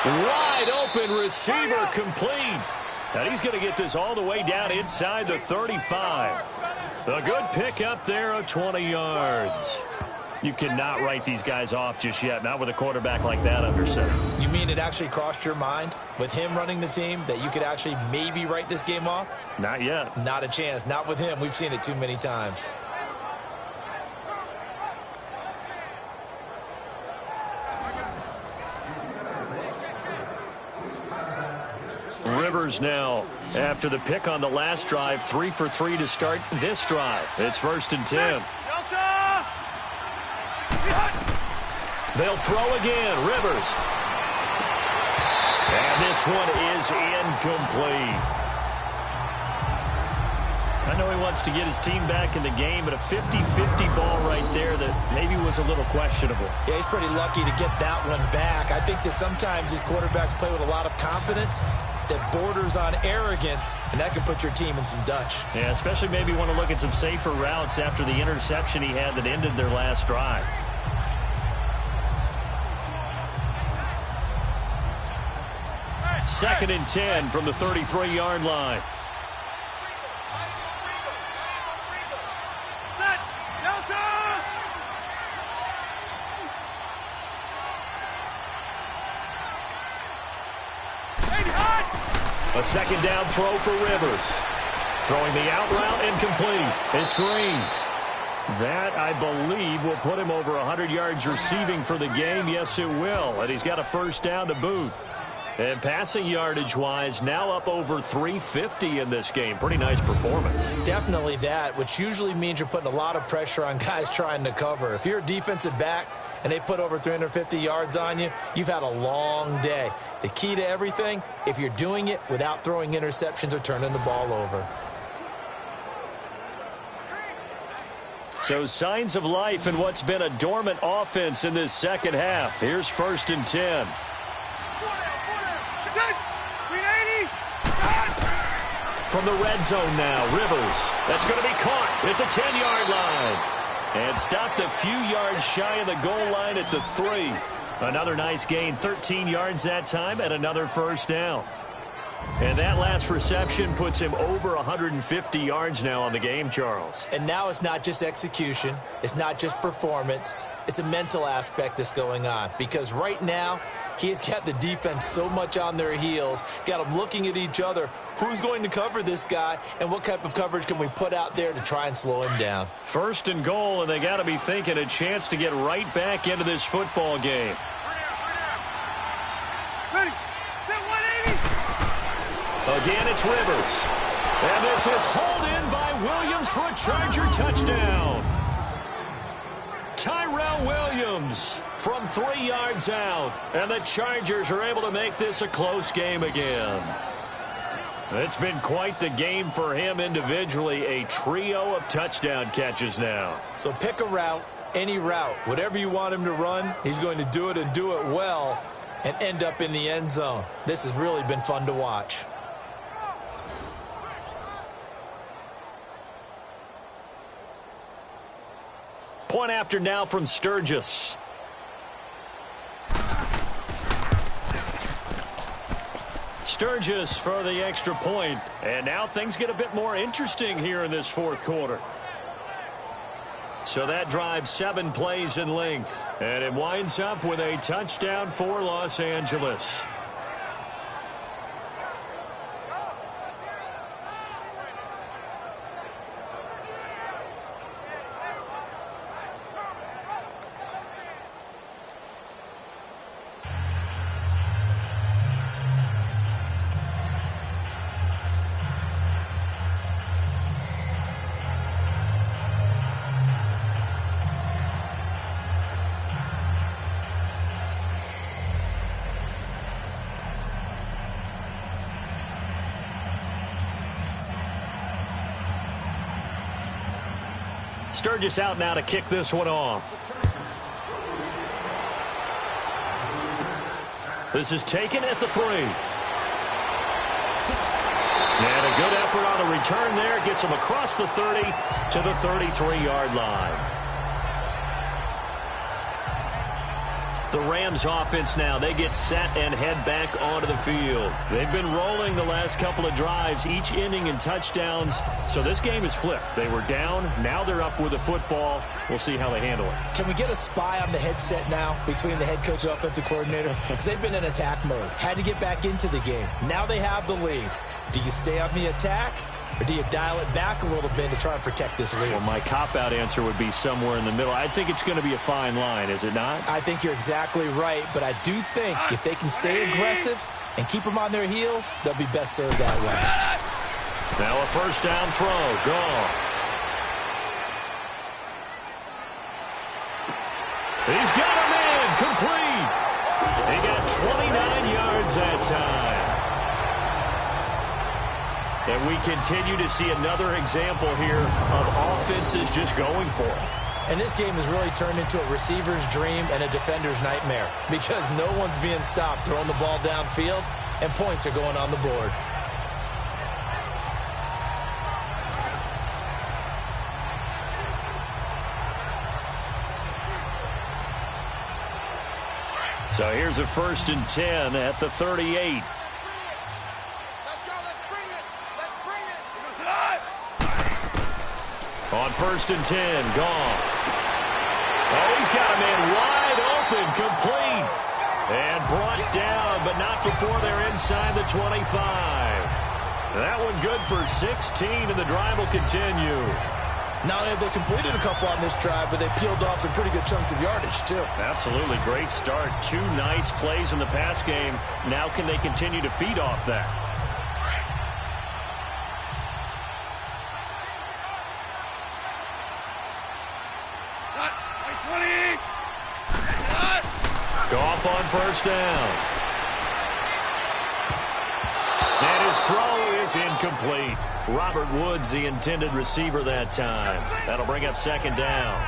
Wide open receiver, complete. And he's going to get this all the way down inside the 35. A good pick up there of 20 yards. You cannot write these guys off just yet, not with a quarterback like that under center. You mean it actually crossed your mind with him running the team that you could actually maybe write this game off? Not yet. Not a chance. Not with him. We've seen it too many times. Rivers now, after the pick on the last drive, 3 for 3 to start this drive. It's 1st and 10. They'll throw again. Rivers. And this one is incomplete. I know he wants to get his team back in the game, but a 50-50 ball right there that maybe was a little questionable. Yeah, he's pretty lucky to get that one back. I think that sometimes these quarterbacks play with a lot of confidence that borders on arrogance, and that can put your team in some Dutch. Yeah, especially maybe want to look at some safer routes after the interception he had that ended their last drive. Second and 10 from the 33-yard line. A second down throw for Rivers. Throwing the out route incomplete. It's Green. That, I believe, will put him over 100 yards receiving for the game. Yes, it will. And he's got a first down to boot. And passing yardage-wise, now up over 350 in this game. Pretty nice performance. Definitely that, which usually means you're putting a lot of pressure on guys trying to cover. If you're a defensive back and they put over 350 yards on you, you've had a long day. The key to everything, if you're doing it without throwing interceptions or turning the ball over. So signs of life in what's been a dormant offense in this second half. Here's 1st and 10. From the red zone now, Rivers. That's going to be caught at the 10-yard line. And stopped a few yards shy of the goal line at the 3. Another nice gain, 13 yards that time, and another first down. And that last reception puts him over 150 yards now on the game, Charles. And now it's not just execution. It's not just performance. It's a mental aspect that's going on. Because right now, he's got the defense so much on their heels, got them looking at each other. Who's going to cover this guy, and what type of coverage can we put out there to try and slow him down? 1st and goal, and they got to be thinking a chance to get right back into this football game. Ready. Set 180. Again, it's Rivers. And this is hauled in by Williams for a Charger touchdown. Tyrell Williams from 3 yards out. And the Chargers are able to make this a close game again. It's been quite the game for him individually. A trio of touchdown catches now. So pick a route, any route. Whatever you want him to run, he's going to do it and do it well and end up in the end zone. This has really been fun to watch. Point after now from Sturgis. Sturgis for the extra point. And now things get a bit more interesting here in this 4th quarter. So that drives 7 plays in length. And it winds up with a touchdown for Los Angeles. Sturgis out now to kick this one off. This is taken at the 3. And a good effort on the return there. Gets him across the 30 to the 33-yard line. The Rams offense now, they get set and head back onto the field. They've been rolling the last couple of drives, each ending in touchdowns. So this game is flipped. They were down. Now they're up with the football. We'll see how they handle it. Can we get a spy on the headset now between the head coach and offensive coordinator? Because they've been in attack mode. Had to get back into the game. Now they have the lead. Do you stay on the attack? Or do you dial it back a little bit to try and protect this lead? Well, my cop-out answer would be somewhere in the middle. I think it's going to be a fine line, is it not? I think you're exactly right, but I do think if they can stay aggressive and keep them on their heels, they'll be best served that way. Now a first down throw. Goff. He's got a man. Complete. He got 29 yards that time. And we continue to see another example here of offenses just going for it. And this game has really turned into a receiver's dream and a defender's nightmare because no one's being stopped throwing the ball downfield, and points are going on the board. So here's a 1st and 10 at the 38. On 1st and 10, Goff. Oh, he's got a man wide open, complete. And brought down, but not before they're inside the 25. That one good for 16, and the drive will continue. Not only have they completed a couple on this drive, but they peeled off some pretty good chunks of yardage, too. Absolutely. Great start. 2 nice plays in the pass game. Now can they continue to feed off that? first down. And his throw is incomplete. Robert Woods, the intended receiver that time. That'll bring up second down.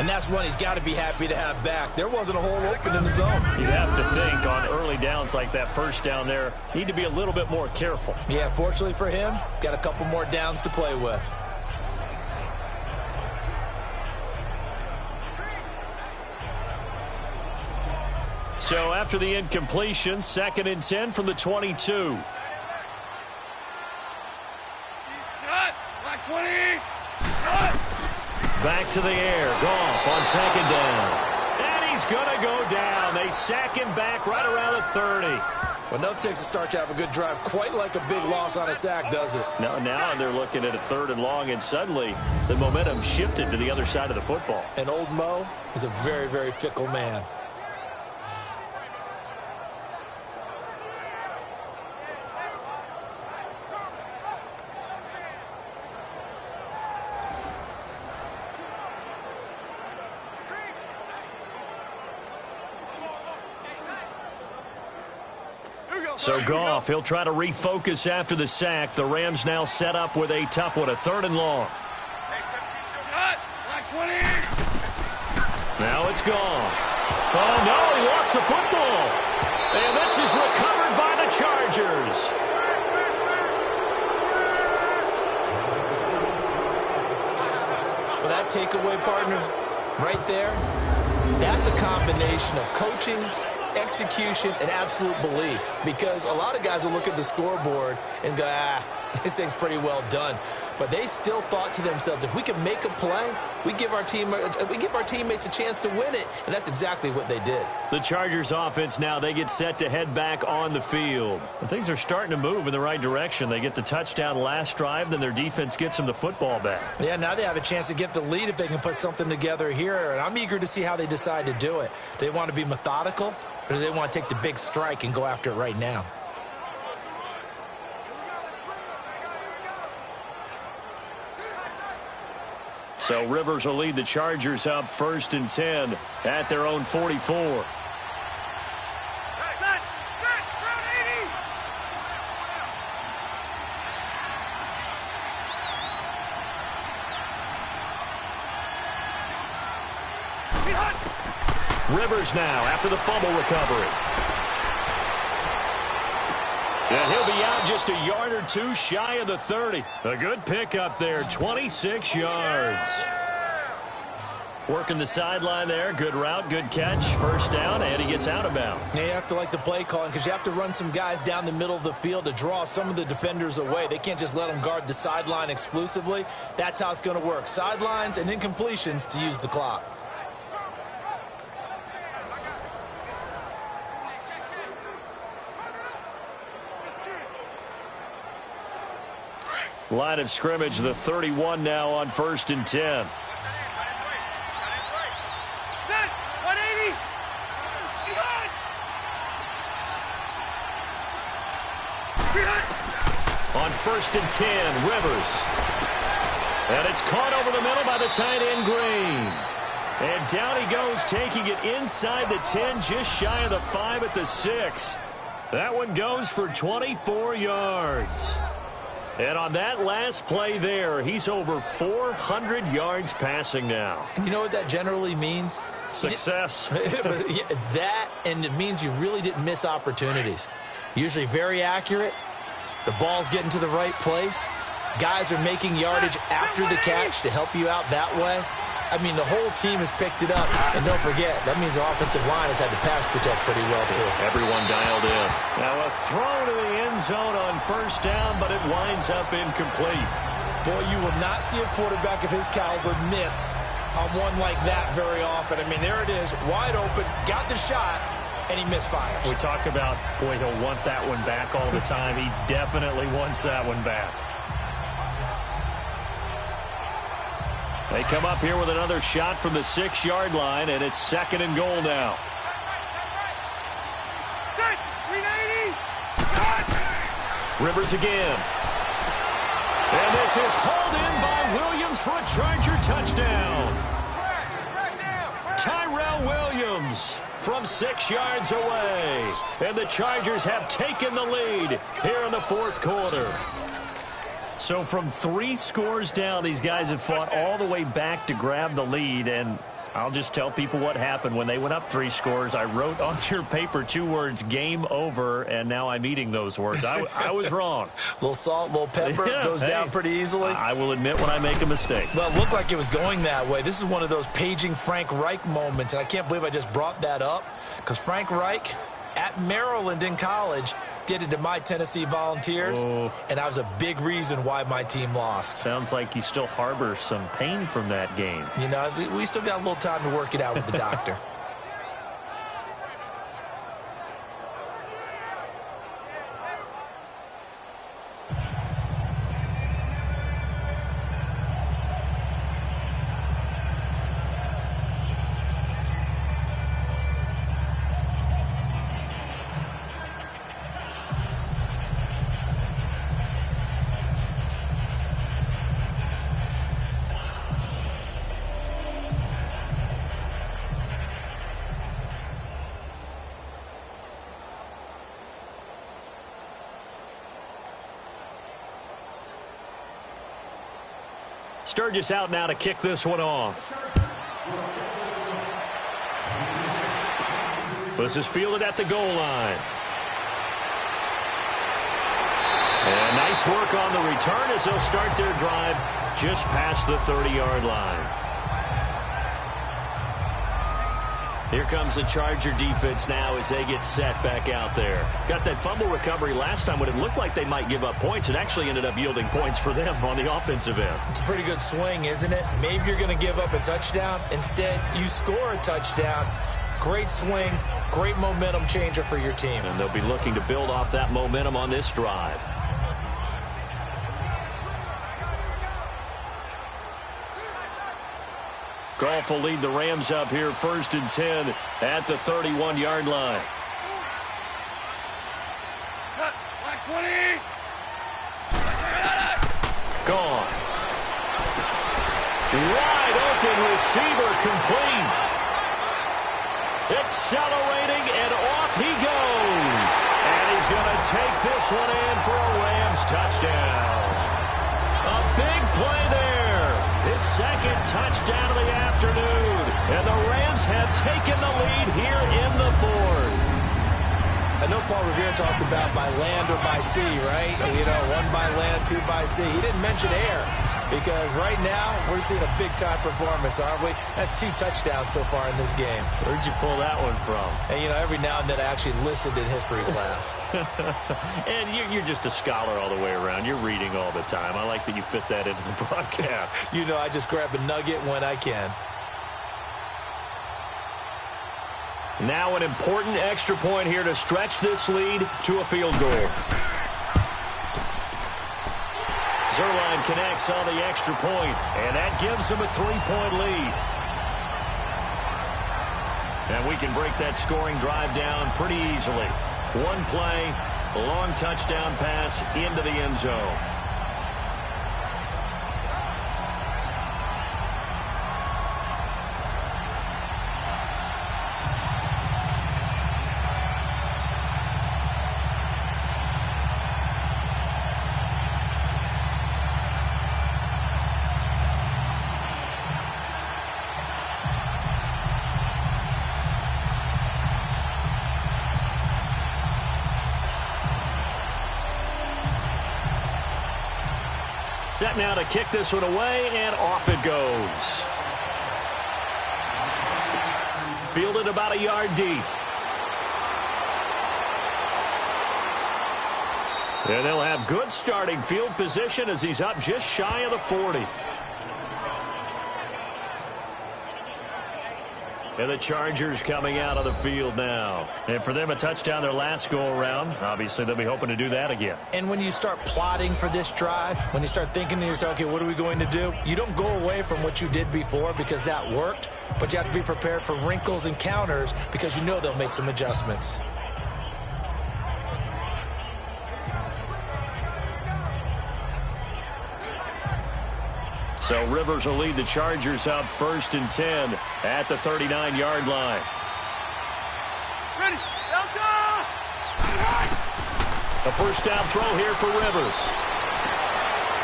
And that's one he's got to be happy to have back. There wasn't a hole open in the zone. You'd have to think on early downs like that first down there, need to be a little bit more careful. Yeah, fortunately for him, got a couple more downs to play with. So after the incompletion, 2nd and 10 from the 22. Back to the air. Goff on 2nd down. And he's going to go down. They sack him back right around the 30. Well, enough takes a start to have a good drive. Quite like a big loss on a sack, does it? Now they're looking at a 3rd and long, and suddenly the momentum shifted to the other side of the football. And old Mo is a very, very fickle man. So Goff, he'll try to refocus after the sack. The Rams now set up with a tough one, a 3rd and long. Now it's gone. Oh, no, he lost the football. And this is recovered by the Chargers. Well, that takeaway, partner, right there, that's a combination of coaching, execution, and absolute belief, because a lot of guys will look at the scoreboard and go, this thing's pretty well done. But they still thought to themselves, if we can make a play, we give our teammates a chance to win it, and that's exactly what they did. The Chargers offense now, they get set to head back on the field. And things are starting to move in the right direction. They get the touchdown last drive, then their defense gets them the football back. Yeah, now they have a chance to get the lead if they can put something together here, and I'm eager to see how they decide to do it. They want to be methodical, or do they want to take the big strike and go after it right now? So Rivers will lead the Chargers up 1st and 10 at their own 44. Rivers now after the fumble recovery. And he'll be out just a yard or two shy of the 30. A good pickup there, 26 yards. Working the sideline there. Good route, good catch. First down, and he gets out of bounds. Now you have to like the play calling, because you have to run some guys down the middle of the field to draw some of the defenders away. They can't just let them guard the sideline exclusively. That's how it's going to work. Sidelines and incompletions to use the clock. Line of scrimmage, the 31 now on 1st and 10. On 1st and 10, Rivers. And it's caught over the middle by the tight end, Green. And down he goes, taking it inside the 10, just shy of the 5 at the 6. That one goes for 24 yards. And on that last play there, he's over 400 yards passing now. You know what that generally means? Success. That, and it means you really didn't miss opportunities. Usually very accurate. The ball's getting to the right place. Guys are making yardage after the catch to help you out that way. I mean, the whole team has picked it up. And don't forget, that means the offensive line has had to pass protect pretty well, too. Everyone dialed in. Now a throw to the end zone on 1st down, but it winds up incomplete. Boy, you will not see a quarterback of his caliber miss on one like that very often. I mean, there it is, wide open, got the shot, and he misfires. We talk about, boy, he'll want that one back all the time. He definitely wants that one back. They come up here with another shot from the 6-yard line, and it's 2nd and goal now. Rivers again. And this is hauled in by Williams for a Charger touchdown. Tyrell Williams, from 6 yards away. And the Chargers have taken the lead here in the fourth quarter. So from 3 scores down, these guys have fought all the way back to grab the lead. And I'll just tell people what happened when they went up 3 scores. I wrote on your paper 2 words, game over, and now I'm eating those words. I was wrong. Little salt, little pepper, goes down pretty easily. I will admit when I make a mistake. Well, it looked like it was going that way. This is one of those paging Frank Reich moments, and I can't believe I just brought that up, because Frank Reich at Maryland in college did it to my Tennessee Volunteers, and that was a big reason why my team lost. Sounds like you still harbor some pain from that game. You know, we still got a little time to work it out with the doctor. Sturgis out now to kick this one off. This is fielded at the goal line. And nice work on the return as they'll start their drive just past the 30-yard line. Here comes the Charger defense now as they get set back out there. Got that fumble recovery last time when it looked like they might give up points. It actually ended up yielding points for them on the offensive end. It's a pretty good swing, isn't it? Maybe you're going to give up a touchdown. Instead, you score a touchdown. Great swing, great momentum changer for your team. And they'll be looking to build off that momentum on this drive. Goff will lead the Rams up here 1st and 10 at the 31-yard line. Gone. Wide open receiver complete. Accelerating and off he goes. And he's going to take this one in for a Rams touchdown. A big play there. His second touchdown of the afternoon. And the Rams have taken the lead here in the fourth. I know Paul Revere talked about by land or by sea, right? You know, 1 by land, 2 by sea. He didn't mention air because right now we're seeing a big-time performance, aren't we? That's 2 touchdowns so far in this game. Where'd you pull that one from? And, you know, every now and then I actually listened in history class. And you're just a scholar all the way around. You're reading all the time. I like that you fit that into the broadcast. You know, I just grab a nugget when I can. Now an important extra point here to stretch this lead to a field goal. Zerline connects on the extra point, and that gives them a 3-point lead. And we can break that scoring drive down pretty easily. 1 play, a long touchdown pass into the end zone. Set now to kick this one away, and off it goes. Fielded about a yard deep. And they'll have good starting field position as he's up just shy of the 40. And the Chargers coming out of the field now. And for them, a touchdown their last go-around. Obviously, they'll be hoping to do that again. And when you start plotting for this drive, when you start thinking to yourself, okay, what are we going to do? You don't go away from what you did before because that worked, but you have to be prepared for wrinkles and counters because you know they'll make some adjustments. So Rivers will lead the Chargers up 1st and 10 at the 39-yard line. Ready. Delta! A first down throw here for Rivers.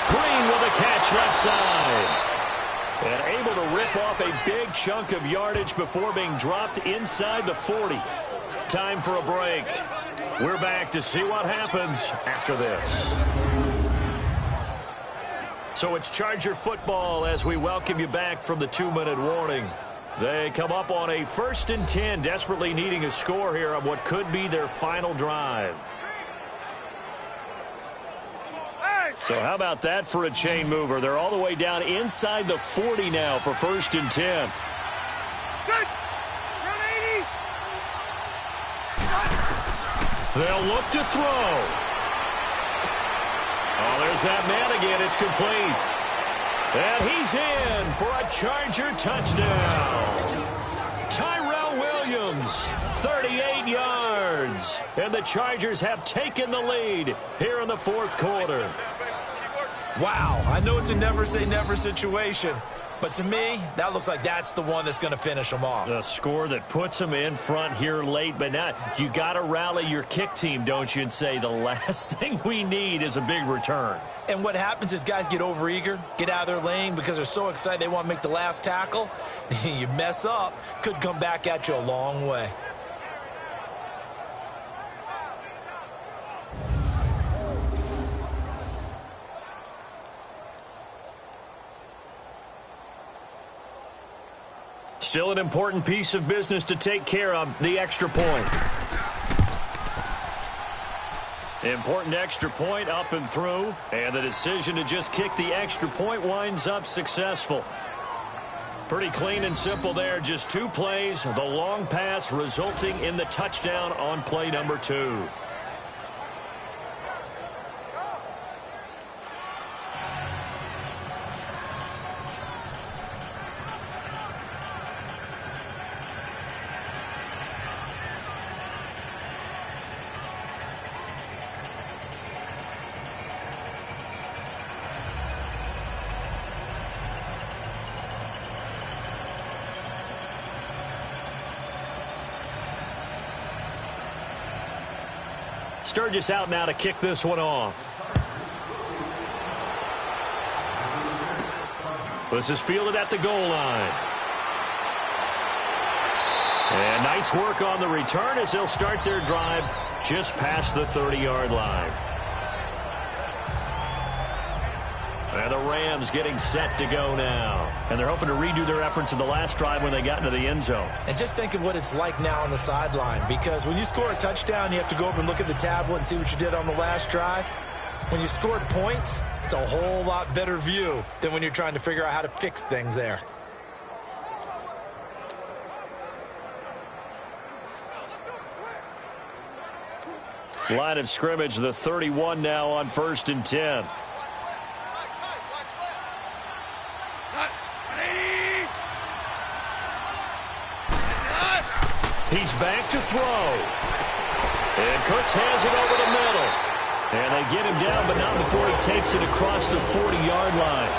Green with a catch left side. And able to rip off a big chunk of yardage before being dropped inside the 40. Time for a break. We're back to see what happens after this. So it's Charger football as we welcome you back from the 2-minute warning. They come up on a 1st and 10, desperately needing a score here on what could be their final drive. So how about that for a chain mover? They're all the way down inside the 40 now for 1st and 10. Good. Run 80. They'll look to throw. Oh, there's that man again. It's complete. And he's in for a Charger touchdown. Tyrell Williams, 38 yards. And the Chargers have taken the lead here in the 4th quarter. Wow, I know it's a never-say-never situation, but to me, that looks like that's the one that's going to finish them off. The score that puts them in front here late, but now you got to rally your kick team, don't you, and say the last thing we need is a big return. And what happens is guys get overeager, get out of their lane because they're so excited they want to make the last tackle. You mess up, could come back at you a long way. Still an important piece of business to take care of, the extra point. Important extra point up and through, and the decision to just kick the extra point winds up successful. Pretty clean and simple there, just 2 plays, the long pass resulting in the touchdown on play number 2. Sturgis out now to kick this one off. This is fielded at the goal line. And nice work on the return as they'll start their drive just past the 30-yard line. And the Rams getting set to go now. And they're hoping to redo their efforts in the last drive when they got into the end zone. And just think of what it's like now on the sideline, because when you score a touchdown, you have to go over and look at the tablet and see what you did on the last drive. When you scored points, it's a whole lot better view than when you're trying to figure out how to fix things there. Line of scrimmage, the 31 now on 1st and 10. He's back to throw. And Cooks has it over the middle. And they get him down, but not before he takes it across the 40-yard line.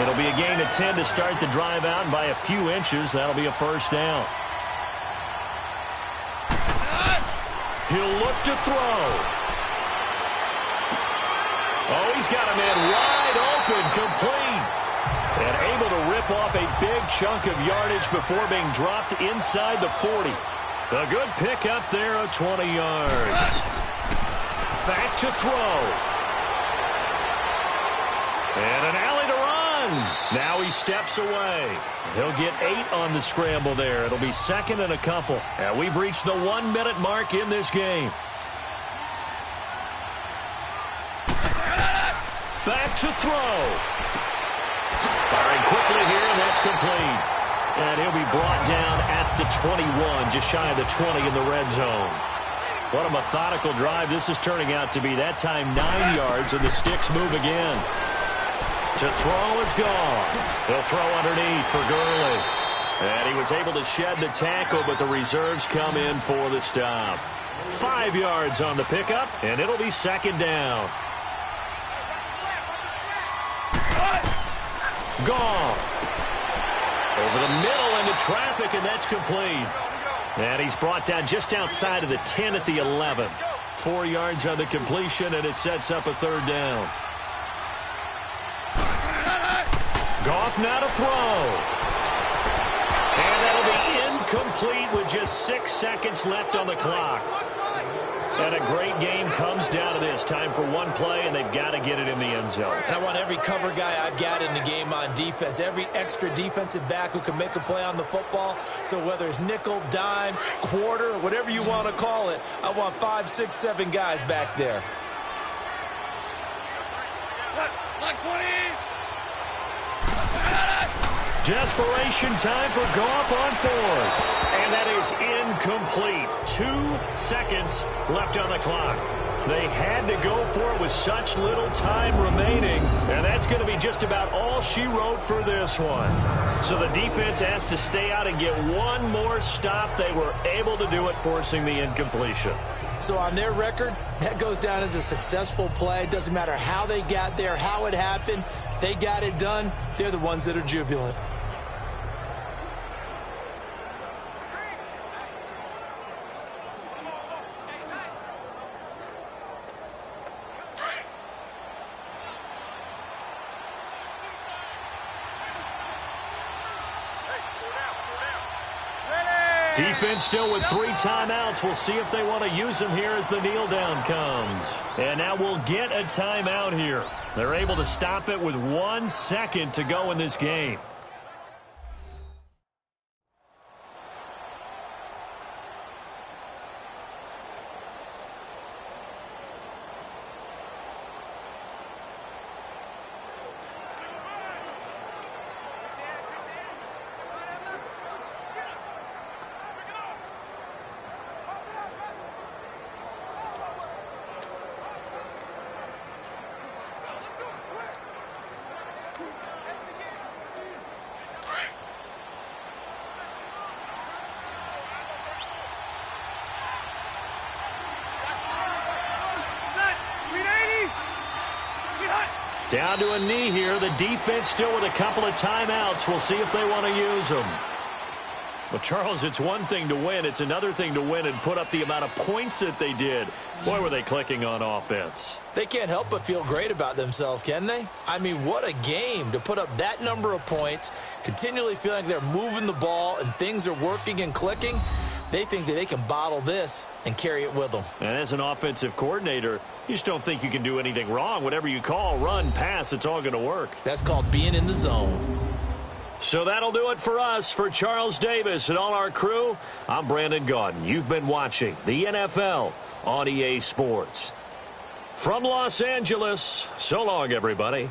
It'll be a gain of 10 to start the drive out, and by a few inches, that'll be a first down. He'll look to throw. Oh, he's got a man wide open, complete. And able to rip off a big chunk of yardage before being dropped inside the 40. A good pick up there of 20 yards. Back to throw. And an alley to run. Now he steps away. He'll get 8 on the scramble there. It'll be 2nd and a couple. And we've reached the 1-minute mark in this game. Back to throw. Firing quickly here, and that's complete. And he'll be brought down at the 21, just shy of the 20 in the red zone. What a methodical drive this is turning out to be. That time 9 yards, and the sticks move again. To throw is gone. He'll throw underneath for Gurley. And he was able to shed the tackle, but the reserves come in for the stop. 5 yards on the pickup, and it'll be 2nd down. Goff. Over the middle into traffic, and that's complete. And he's brought down just outside of the 10 at the 11. 4 yards on the completion, and it sets up a third down. Goff now to throw. And that'll be incomplete with just 6 seconds left on the clock. And a great game comes down to this. Time for one play, and they've got to get it in the end zone. And I want every cover guy I've got in the game on defense, every extra defensive back who can make a play on the football. So whether it's nickel, dime, quarter, whatever you want to call it, I want 5, 6, 7 guys back there. Desperation time for Goff on fourth. And that is incomplete. 2 seconds left on the clock. They had to go for it with such little time remaining. And that's going to be just about all she wrote for this one. So the defense has to stay out and get one more stop. They were able to do it, forcing the incompletion. So on their record, that goes down as a successful play. Doesn't matter how they got there, how it happened. They got it done. They're the ones that are jubilant. Defense still with 3 timeouts. We'll see if they want to use them here as the kneel down comes. And now we'll get a timeout here. They're able to stop it with 1 second to go in this game. Down to a knee here. The defense still with a couple of timeouts. We'll see if they want to use them. Well, Charles, it's one thing to win. It's another thing to win and put up the amount of points that they did. Boy, were they clicking on offense. They can't help but feel great about themselves, can they? I mean, what a game to put up that number of points, continually feeling like they're moving the ball and things are working and clicking. They think that they can bottle this and carry it with them. And as an offensive coordinator, you just don't think you can do anything wrong. Whatever you call, run, pass, it's all going to work. That's called being in the zone. So that'll do it for us. For Charles Davis and all our crew, I'm Brandon Gaudin. You've been watching the NFL on EA Sports. From Los Angeles, so long, everybody.